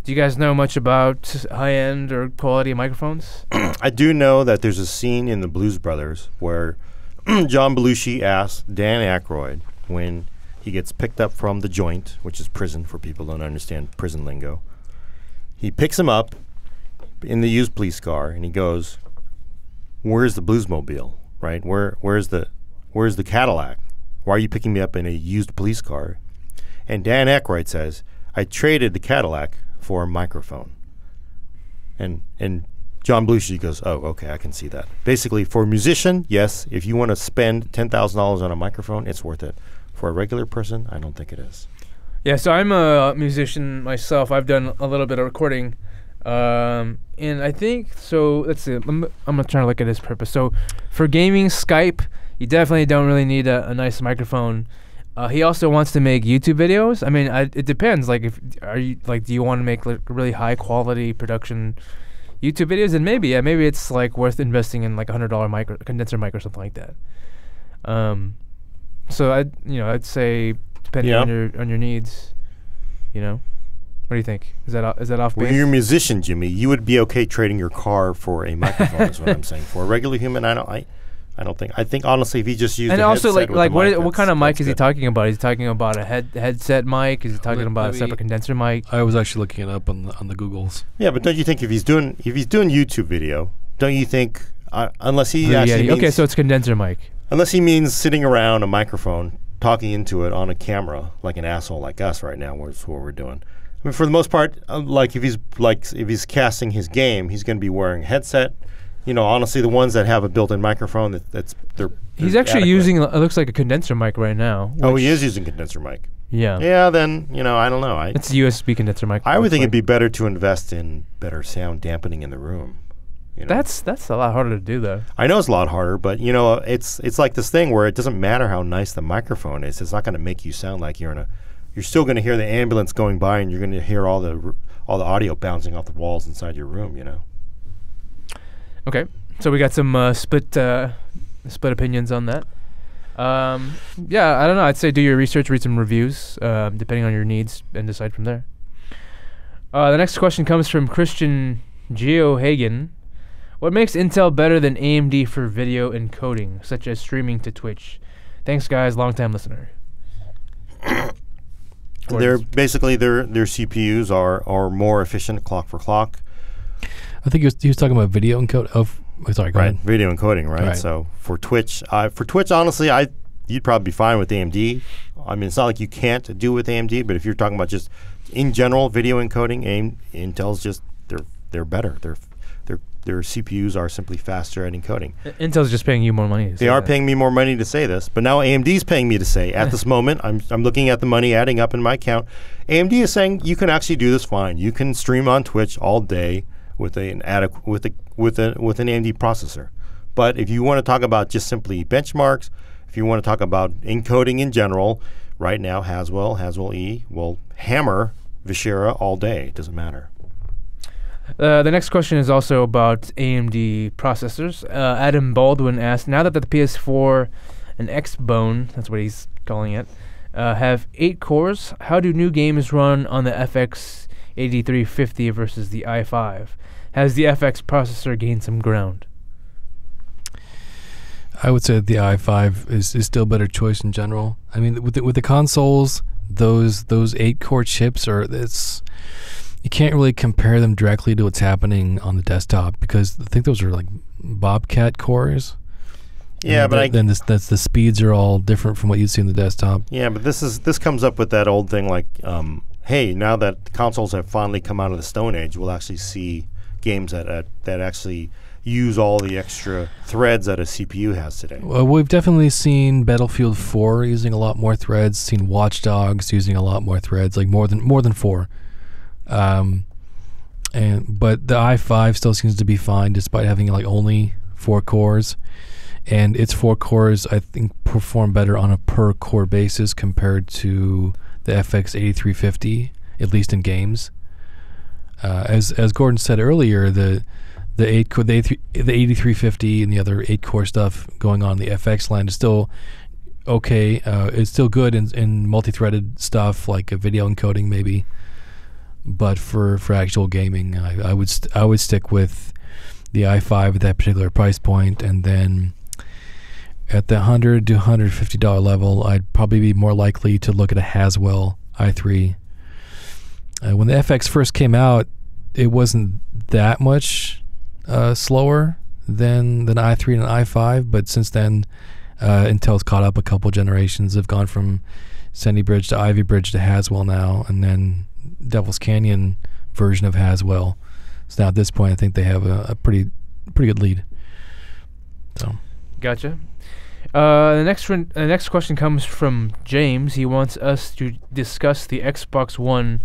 Do you guys know much about high-end or quality microphones? I do know that there's a scene in the Blues Brothers where John Belushi asks Dan Aykroyd when he gets picked up from the joint, which is prison for people who don't understand prison lingo. He picks him up in the used police car and he goes, "Where's the Bluesmobile? Right? Where's the Cadillac? Why are you picking me up in a used police car?" And Dan Aykroyd says, "I traded the Cadillac for a microphone." And John Belushi goes, "Oh, okay, I can see that." Basically, for a musician, yes, if you want to spend $10,000 on a microphone, it's worth it. For a regular person, I don't think it is. Yeah, so I'm a musician myself. I've done a little bit of recording. And I think, so let's see, I'm trying to look at this purpose. So for gaming, Skype, you definitely don't really need a nice microphone. He also wants to make YouTube videos. I mean, it depends. Like, do you want to make like really high quality production YouTube videos? And maybe it's like worth investing in like $100 condenser mic or something like that. So I'd say depending on your needs, What do you think? Is that off base? Well, you're a musician, Jimmy. You would be okay trading your car for a microphone. Is what I'm saying. For a regular human, I don't think. I think honestly, if he just used and a also headset what kind of mic is he talking about? Is he talking about a headset mic? Is he talking about a separate condenser mic? I was actually looking it up on the Googles. Yeah, but don't you think if he's doing YouTube video, don't you think unless he actually means, so it's condenser mic. Unless he means sitting around a microphone talking into it on a camera like an asshole like us right now, which is what we're doing. I mean, for the most part, if he's casting his game, he's going to be wearing a headset. Honestly, the ones that have a built-in microphone, they're he's actually adequate. using it looks like a condenser mic right now. Oh, he is using condenser mic. Yeah. Yeah. Then I don't know. It's a USB condenser mic. I would think it'd be better to invest in better sound dampening in the room. That's a lot harder to do though. I know it's a lot harder, but it's like this thing where it doesn't matter how nice the microphone is. It's not going to make you sound like you're still going to hear the ambulance going by, and you're going to hear all the audio bouncing off the walls inside your room. Okay, so we got some split opinions on that. Yeah, I don't know. I'd say do your research, read some reviews, depending on your needs, and decide from there. The next question comes from Christian Geohagen. What makes Intel better than AMD for video encoding, such as streaming to Twitch? Thanks, guys. Long-time listener. They're basically their CPUs are more efficient clock for clock. I think he was talking about video encode. Sorry, go ahead. Video encoding, right? So for Twitch, honestly, you'd probably be fine with AMD. I mean, it's not like you can't do with AMD, but if you're talking about just in general video encoding, Intel's just they're better. Their CPUs are simply faster at encoding. Intel's just paying you more money. They are paying me more money to say this, but now AMD's paying me to say at this moment. I'm looking at the money adding up in my account. AMD is saying you can actually do this fine. You can stream on Twitch all day with an AMD processor. But if you want to talk about just simply benchmarks, if you want to talk about encoding in general, right now Haswell E will hammer Vishera all day. It doesn't matter. The next question is also about AMD processors. Adam Baldwin asked, now that the PS4 and X-Bone, that's what he's calling it, have 8 cores, how do new games run on the FX 8350 versus the i5? Has the FX processor gained some ground? I would say the i5 is still a better choice in general. I mean, with the consoles, those 8-core chips you can't really compare them directly to what's happening on the desktop because I think those are like Bobcat cores. Yeah, but then the speeds are all different from what you see in the desktop. Yeah, but this comes up with that old thing like, hey, now that consoles have finally come out of the Stone Age, we'll actually see games that actually use all the extra threads that a CPU has today. Well, we've definitely seen Battlefield 4 using a lot more threads. Seen Watch Dogs using a lot more threads, like more than 4. But the i5 still seems to be fine despite having like only 4 cores, and its 4 cores I think perform better on a per core basis compared to the FX 8350, at least in games. As Gordon said earlier, the 8350 and the other 8 core stuff going on the FX line is still okay. It's still good in multi-threaded stuff like a video encoding maybe. But for actual gaming, I would stick with the i5 at that particular price point, and then at the $100 to $150 level, I'd probably be more likely to look at a Haswell i3. When the FX first came out, it wasn't that much slower than i3 and i5, but since then, Intel's caught up a couple generations. They've gone from Sandy Bridge to Ivy Bridge to Haswell now, and then Devil's Canyon version of Haswell. So now at this point, I think they have a pretty good lead. So, gotcha. The next question comes from James. He wants us to discuss the Xbox One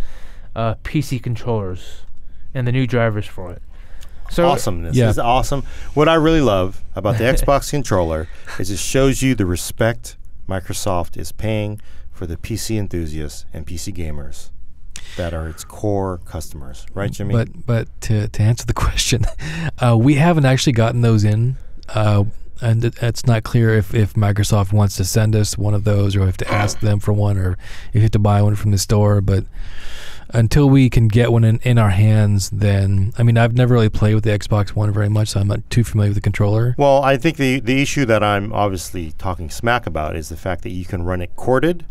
PC controllers and the new drivers for it. So awesomeness. Yeah. This is awesome. What I really love about the Xbox controller is it shows you the respect Microsoft is paying for the PC enthusiasts and PC gamers that are its core customers, right, Jimmy? But to answer the question, we haven't actually gotten those in, and it's not clear if Microsoft wants to send us one of those, or if to ask them for one, or if you have to buy one from the store. But until we can get one in our hands, then, I mean, I've never really played with the Xbox One very much, so I'm not too familiar with the controller. Well, I think the issue that I'm obviously talking smack about is the fact that you can run it corded,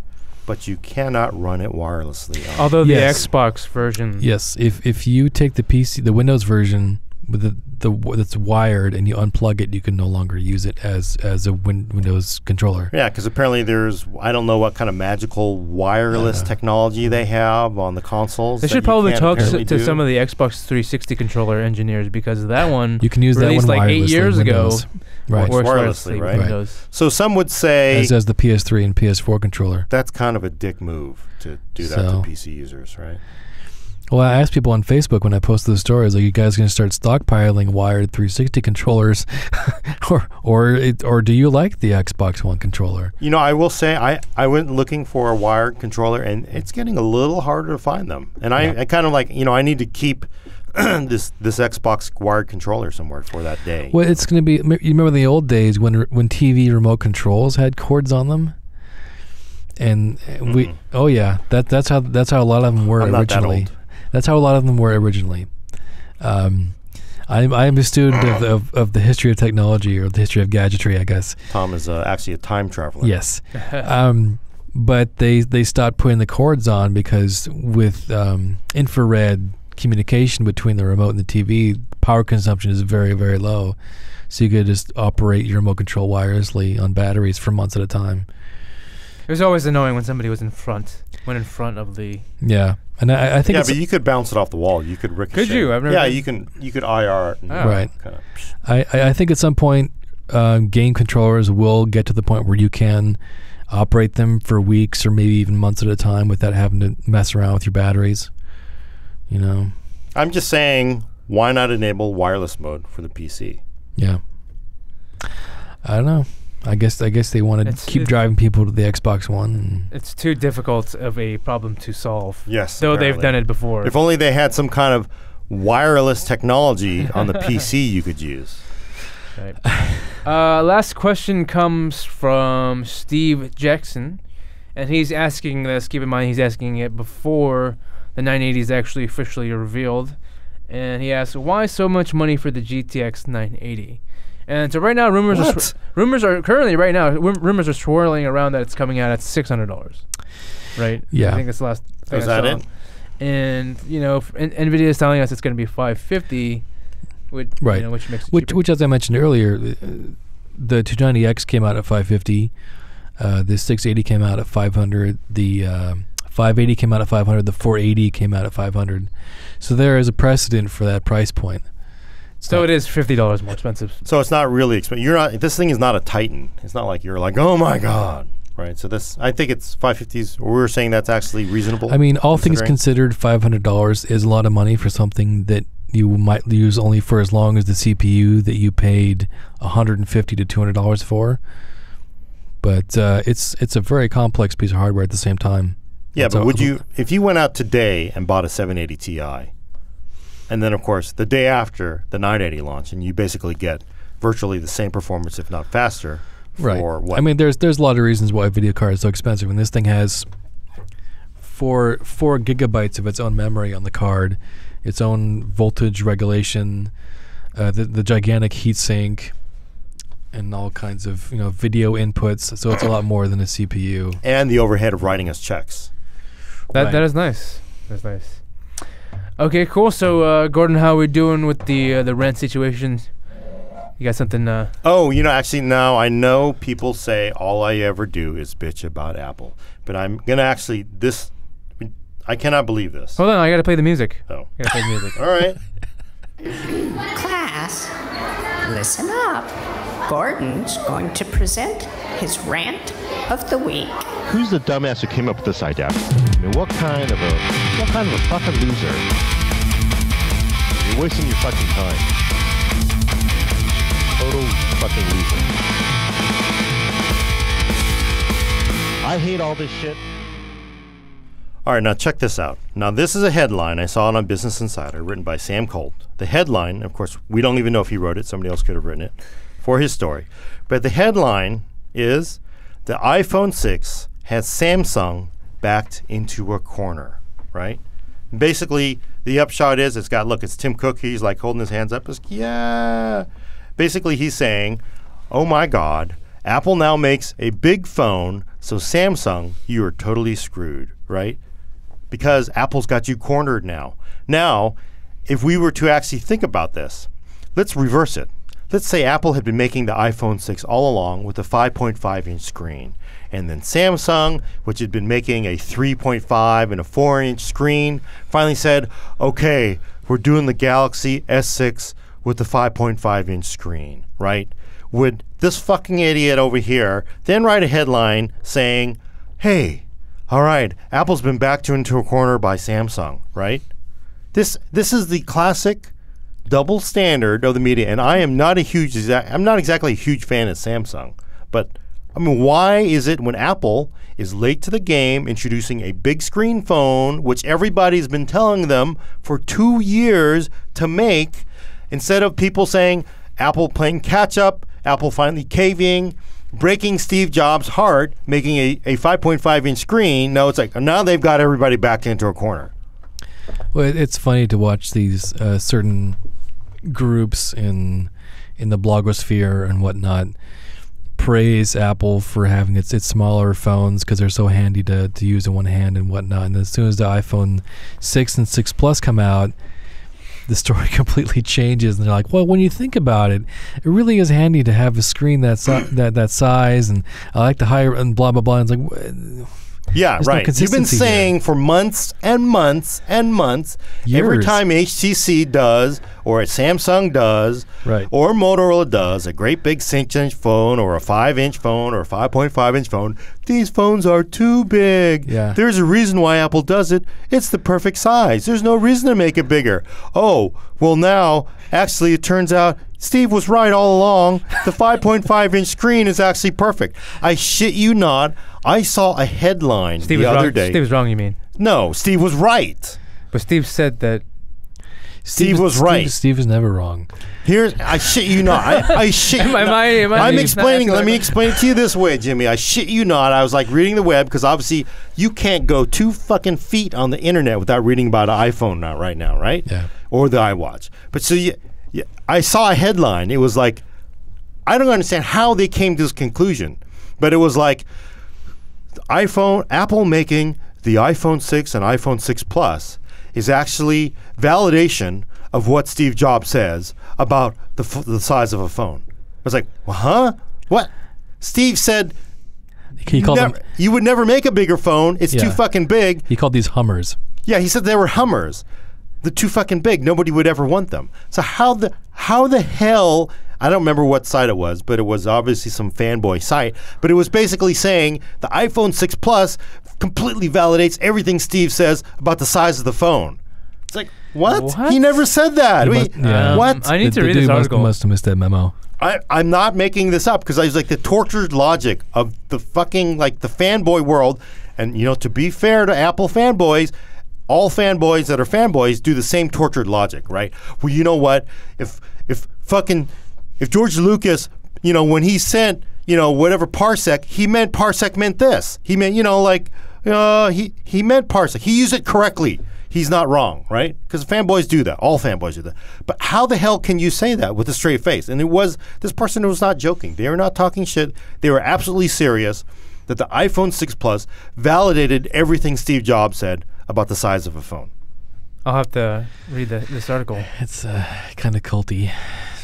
but you cannot run it wirelessly. Although the Xbox version... Yes, if you take the Windows version with that's wired and you unplug it, you can no longer use it as a Windows controller. Yeah, because apparently there's, I don't know what kind of magical wireless technology they have on the consoles. They should probably talk to some of the Xbox 360 controller engineers, because that one you can use that one like 8 years ago. Right. Works wirelessly, right? So some would say... As the PS3 and PS4 controller. That's kind of a dick move to do that to PC users, right? Well, I asked people on Facebook when I posted the stories, like, you guys going to start stockpiling wired 360 controllers, or do you like the Xbox One controller? You know, I will say I went looking for a wired controller, and it's getting a little harder to find them. And I kind of like, I need to keep this Xbox wired controller somewhere for that day. Well, it's going to be. You remember the old days when TV remote controls had cords on them, and that's how a lot of them were originally. That's how a lot of them were originally. I'm a student of the history of technology, or the history of gadgetry, I guess. Tom is actually a time traveler. Yes. But they stopped putting the cords on because with infrared communication between the remote and the TV, power consumption is very, very low. So you could just operate your remote control wirelessly on batteries for months at a time. It was always annoying when somebody was in front of the... Yeah. And I think but you could bounce it off the wall. You could ricochet. Could you? I've never you could IR it. Right. I think at some point game controllers will get to the point where you can operate them for weeks or maybe even months at a time without having to mess around with your batteries. I'm just saying, why not enable wireless mode for the PC? Yeah. I don't know. I guess they want to keep driving people to the Xbox One. It's too difficult of a problem to solve. Yes. Though they've done it before. If only they had some kind of wireless technology on the PC you could use. Right. Last question comes from Steve Jackson, and he's asking this. Keep in mind, he's asking it before the 980 is actually officially revealed, and he asks, "Why so much money for the GTX 980?" And so right now, rumors are swirling around that it's coming out at $600. Right? Yeah. I think that's the last thing Is that it? And Nvidia is telling us it's going to be $550, which which makes it which, as I mentioned earlier, the 290X came out at $550. The 680 came out at $500. The 580 came out at $500. The 480 came out at $500. So there is a precedent for that price point. So it is $50 more expensive. So it's not really expensive. This thing is not a Titan. It's not like you're like, oh my god, right? So I think it's $550. We were saying that's actually reasonable. I mean, all things considered, $500 is a lot of money for something that you might use only for as long as the CPU that you paid $150 to $200 for. But it's a very complex piece of hardware at the same time. Yeah, but if you went out today and bought a 780 Ti, and then, of course, the day after the 980 launch, and you basically get virtually the same performance, if not faster, for what? I mean, there's a lot of reasons why a video card is so expensive. And this thing has 4 gigabytes of its own memory on the card, its own voltage regulation, the gigantic heatsink, and all kinds of video inputs. So it's a lot more than a CPU. And the overhead of writing us checks. That is nice. That's nice. Okay, cool. So, Gordon, how are we doing with the Rant situation? You got something? Actually, now I know people say all I ever do is bitch about Apple, but I'm gonna actually I cannot believe this. Hold on, I gotta play the music. Oh, I gotta play the music. All right. Class, listen up. Gordon's going to present his rant of the week. Who's the dumbass who came up with this idea? I mean, what kind of a fucking loser? You're wasting your fucking time. Total fucking loser. I hate all this shit. All right, now check this out. Now, this is a headline. I saw it on Business Insider, written by Sam Colt. The headline, of course, we don't even know if he wrote it. Somebody else could have written it for his story. But the headline is, the iPhone 6 has Samsung backed into a corner, right? Basically, the upshot is, it's Tim Cook. He's like holding his hands up. Yeah. Basically, he's saying, oh my God, Apple now makes a big phone, so Samsung, you are totally screwed, right? Because Apple's got you cornered now. Now, if we were to actually think about this, let's reverse it. Let's say Apple had been making the iPhone 6 all along with a 5.5-inch screen. And then Samsung, which had been making a 3.5 and a 4-inch screen, finally said, okay, we're doing the Galaxy S6 with the 5.5-inch screen, right? Would this fucking idiot over here then write a headline saying, hey, all right, Apple's been backed into a corner by Samsung, right? This is the classic double standard of the media, and I'm not exactly a huge fan of Samsung, but I mean, why is it when Apple is late to the game introducing a big screen phone, which everybody's been telling them for 2 years to make, instead of people saying Apple playing catch up, Apple finally caving, breaking Steve Jobs' heart, making a 5.5-inch screen, no, it's like now they've got everybody backed into a corner. Well, it's funny to watch these certain groups in the blogosphere and whatnot praise Apple for having its smaller phones because they're so handy to use in one hand and whatnot. And as soon as the iPhone 6 and 6 Plus come out, the story completely changes. And they're like, well, when you think about it, it really is handy to have a screen that size, and I like the higher and blah, blah, blah. And it's like, yeah, there's right. No You've been saying for months and months and months, every time HTC does, or Samsung does, right, or Motorola does, a great big 6-inch phone or a 5-inch phone or a 5.5-inch phone, these phones are too big. Yeah. There's a reason why Apple does it. It's the perfect size. There's no reason to make it bigger. Oh, well now, actually it turns out Steve was right all along. The 5.5-inch screen is actually perfect. I shit you not. I saw a headline the other day. Steve was wrong, you mean? No, Steve was right. But Steve said that. Steve was right. Steve is never wrong. I shit you not. I shit you not. I'm explaining. Let me explain it to you this way, Jimmy. I shit you not. I was like reading the web because obviously you can't go 2 fucking feet on the internet without reading about an iPhone right now, right? Yeah. Or the iWatch. But so I saw a headline. It was like, I don't understand how they came to this conclusion, but it was like, Apple making the iPhone 6 and iPhone 6 Plus is actually validation of what Steve Jobs says about the size of a phone. I was like, well, huh? What? Steve said you would never make a bigger phone. It's too fucking big. He called these Hummers. Yeah, he said they were Hummers. They're too fucking big. Nobody would ever want them. So how the hell... I don't remember what site it was, but it was obviously some fanboy site. But it was basically saying the iPhone 6 Plus completely validates everything Steve says about the size of the phone. It's like, what? He never said that. What? I need to read this article. Must have missed that memo. I'm not making this up because I was like the tortured logic of the fucking like the fanboy world. And, you know, to be fair to Apple fanboys, all fanboys that are fanboys do the same tortured logic, right? Well, you know what? If George Lucas, you know, when he sent, you know, whatever parsec, he meant this. He meant, you know, like, he meant parsec. He used it correctly. He's not wrong, right? Because fanboys do that. All fanboys do that. But how the hell can you say that with a straight face? And this person was not joking. They were not talking shit. They were absolutely serious that the iPhone 6 Plus validated everything Steve Jobs said about the size of a phone. I'll have to read this article. It's kind of culty.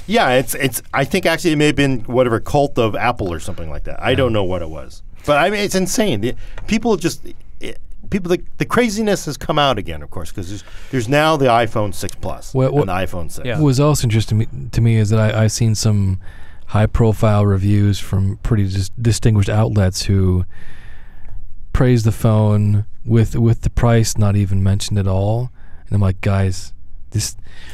Yeah, it's. I think actually it may have been whatever cult of Apple or something like that. I don't know what it was, but I mean it's insane. The craziness has come out again, of course, because there's now the iPhone 6 Plus and the iPhone 6. What was also interesting to me is that I've seen some high-profile reviews from pretty distinguished outlets who praise the phone with the price not even mentioned at all, and I'm like, guys.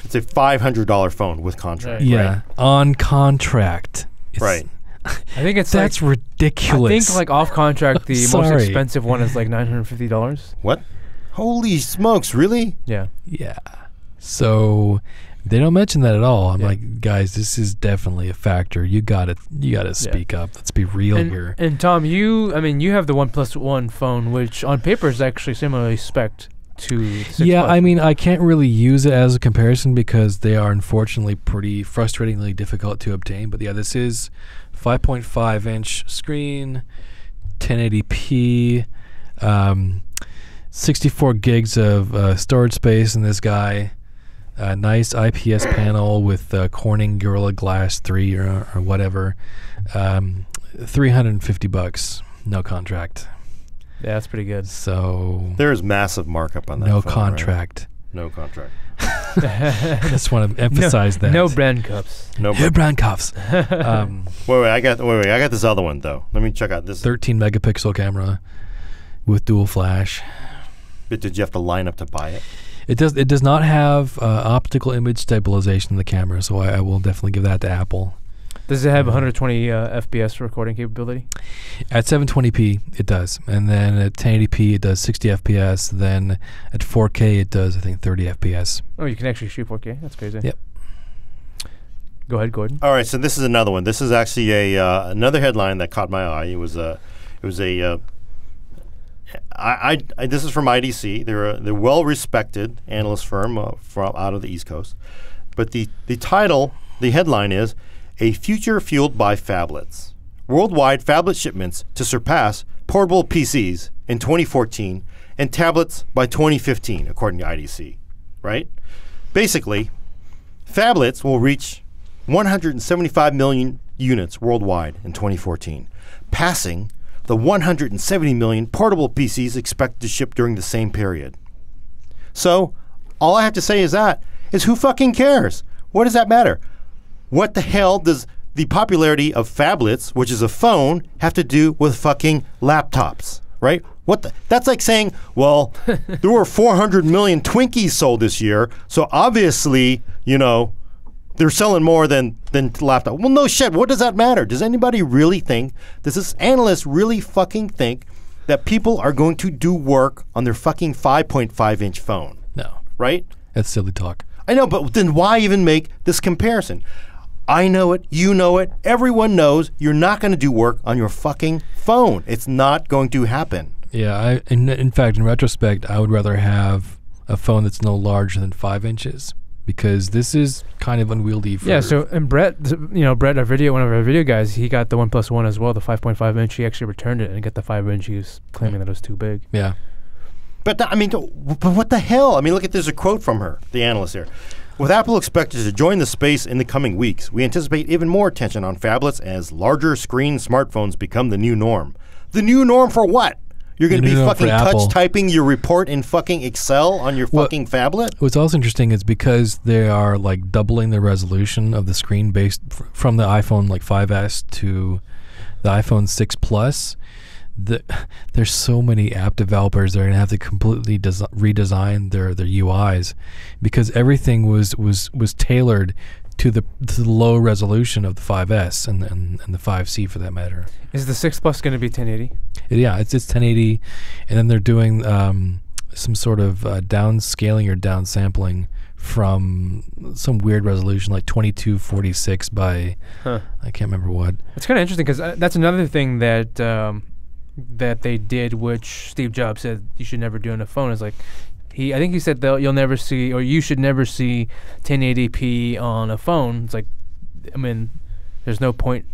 It's a $500 phone with contract. Yeah, right? On contract. Right. I think that's ridiculous. I think like off contract, the most expensive one is like $950. What? Holy smokes! Really? Yeah. Yeah. So they don't mention that at all. I'm Yeah. like, guys, this is definitely a factor. You gotta speak up. Let's be real here. And Tom, you have the 1+1 phone, which on paper is actually similarly spec'd to the 6 Yeah, Plus. I mean, I can't really use it as a comparison because they are unfortunately pretty frustratingly difficult to obtain. But yeah, this is 5.5-inch screen, 1080p, 64 gigs of storage space in this guy. Nice IPS panel with Corning Gorilla Glass 3 or whatever. $350, no contract. Yeah, that's pretty good. So There's massive markup on that. no phone, contract. Right? No contract. I just want to emphasize that. No brand cups. No. No brand cuffs. Wait. I got this other one though. Let me check out this. 13 megapixel camera with dual flash. Did you have to line up to buy it? It does not have optical image stabilization in the camera, so I will definitely give that to Apple. Does it have 120 FPS recording capability? At 720p, it does, and then at 1080p, it does 60 FPS. Then at 4K, it does, I think, 30 FPS. Oh, you can actually shoot 4K. That's crazy. Yep. Go ahead, Gordon. All right, so this is another one. This is actually another headline that caught my eye. This is from IDC. They're a well-respected analyst firm from out of the East Coast. But the headline is "A Future Fueled by Phablets: Worldwide Phablet Shipments to Surpass Portable PCs in 2014 and Tablets by 2015," according to IDC. Right? Basically, phablets will reach 175 million units worldwide in 2014, passing the 170 million portable PCs expected to ship during the same period. So, all I have to say is who fucking cares? What does that matter? What the hell does the popularity of phablets, which is a phone, have to do with fucking laptops, right? That's like saying, well, there were 400 million Twinkies sold this year, so obviously, they're selling more than laptop. Well, no shit. What does that matter? Does anybody really think, does this analyst really fucking think that people are going to do work on their fucking 5.5-inch phone? No. Right? That's silly talk. I know, but then why even make this comparison? I know it. You know it. Everyone knows you're not going to do work on your fucking phone. It's not going to happen. Yeah, in fact, in retrospect, I would rather have a phone that's no larger than 5 inches because this is kind of unwieldy. And Brett, one of our video guys, he got the 1+1 as well, the 5.5-inch. He actually returned it and got the 5-inch. He was claiming that it was too big. Yeah. But what the hell? I mean, look at there's a quote from her, the analyst here. With Apple expected to join the space in the coming weeks, we anticipate even more attention on phablets as larger screen smartphones become the new norm. The new norm for what? You're going to be fucking touch typing your report in fucking Excel on your fucking phablet? What's also interesting is because they are like doubling the resolution of the screen based from the iPhone 5S to the iPhone 6 Plus. There's so many app developers that are going to have to completely redesign their UIs because everything was tailored to the low resolution of the 5S and the 5C for that matter. Is the 6 Plus going to be 1080? Yeah, it's 1080, and then they're doing some sort of downscaling or downsampling from some weird resolution like 2246 by I can't remember what. It's kind of interesting because that's another thing that they did, which Steve Jobs said you should never do on a phone. Is like I think he said you'll never see, or you should never see 1080p on a phone. It's like, I mean, there's no point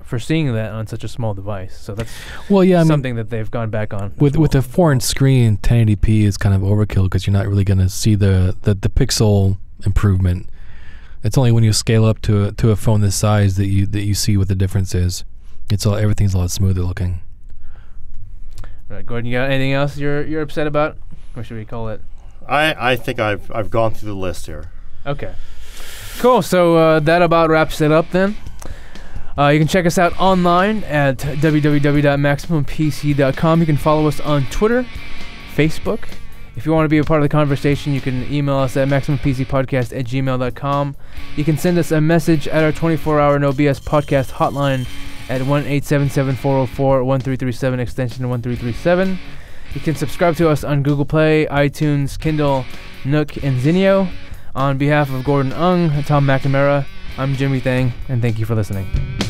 for seeing that on such a small device. So that's something that they've gone back on. With a 4-inch screen, 1080p is kind of overkill because you're not really going to see the pixel improvement. It's only when you scale up to a phone this size that you see what the difference is. Everything's a lot smoother looking. All right, Gordon, you got anything else you're upset about? Or should we call it? I think I've gone through the list here. Okay. Cool. So that about wraps it up then. You can check us out online at www.maximumpc.com. You can follow us on Twitter, Facebook. If you want to be a part of the conversation, you can email us at maximumpcpodcast@gmail.com. You can send us a message at our 24-hour No BS podcast hotline at 1-877-404-1337 extension 1337. You can subscribe to us on Google Play, iTunes, Kindle, Nook, and Zinio. On behalf of Gordon Ung and Tom McNamara, I'm Jimmy Thang, and thank you for listening.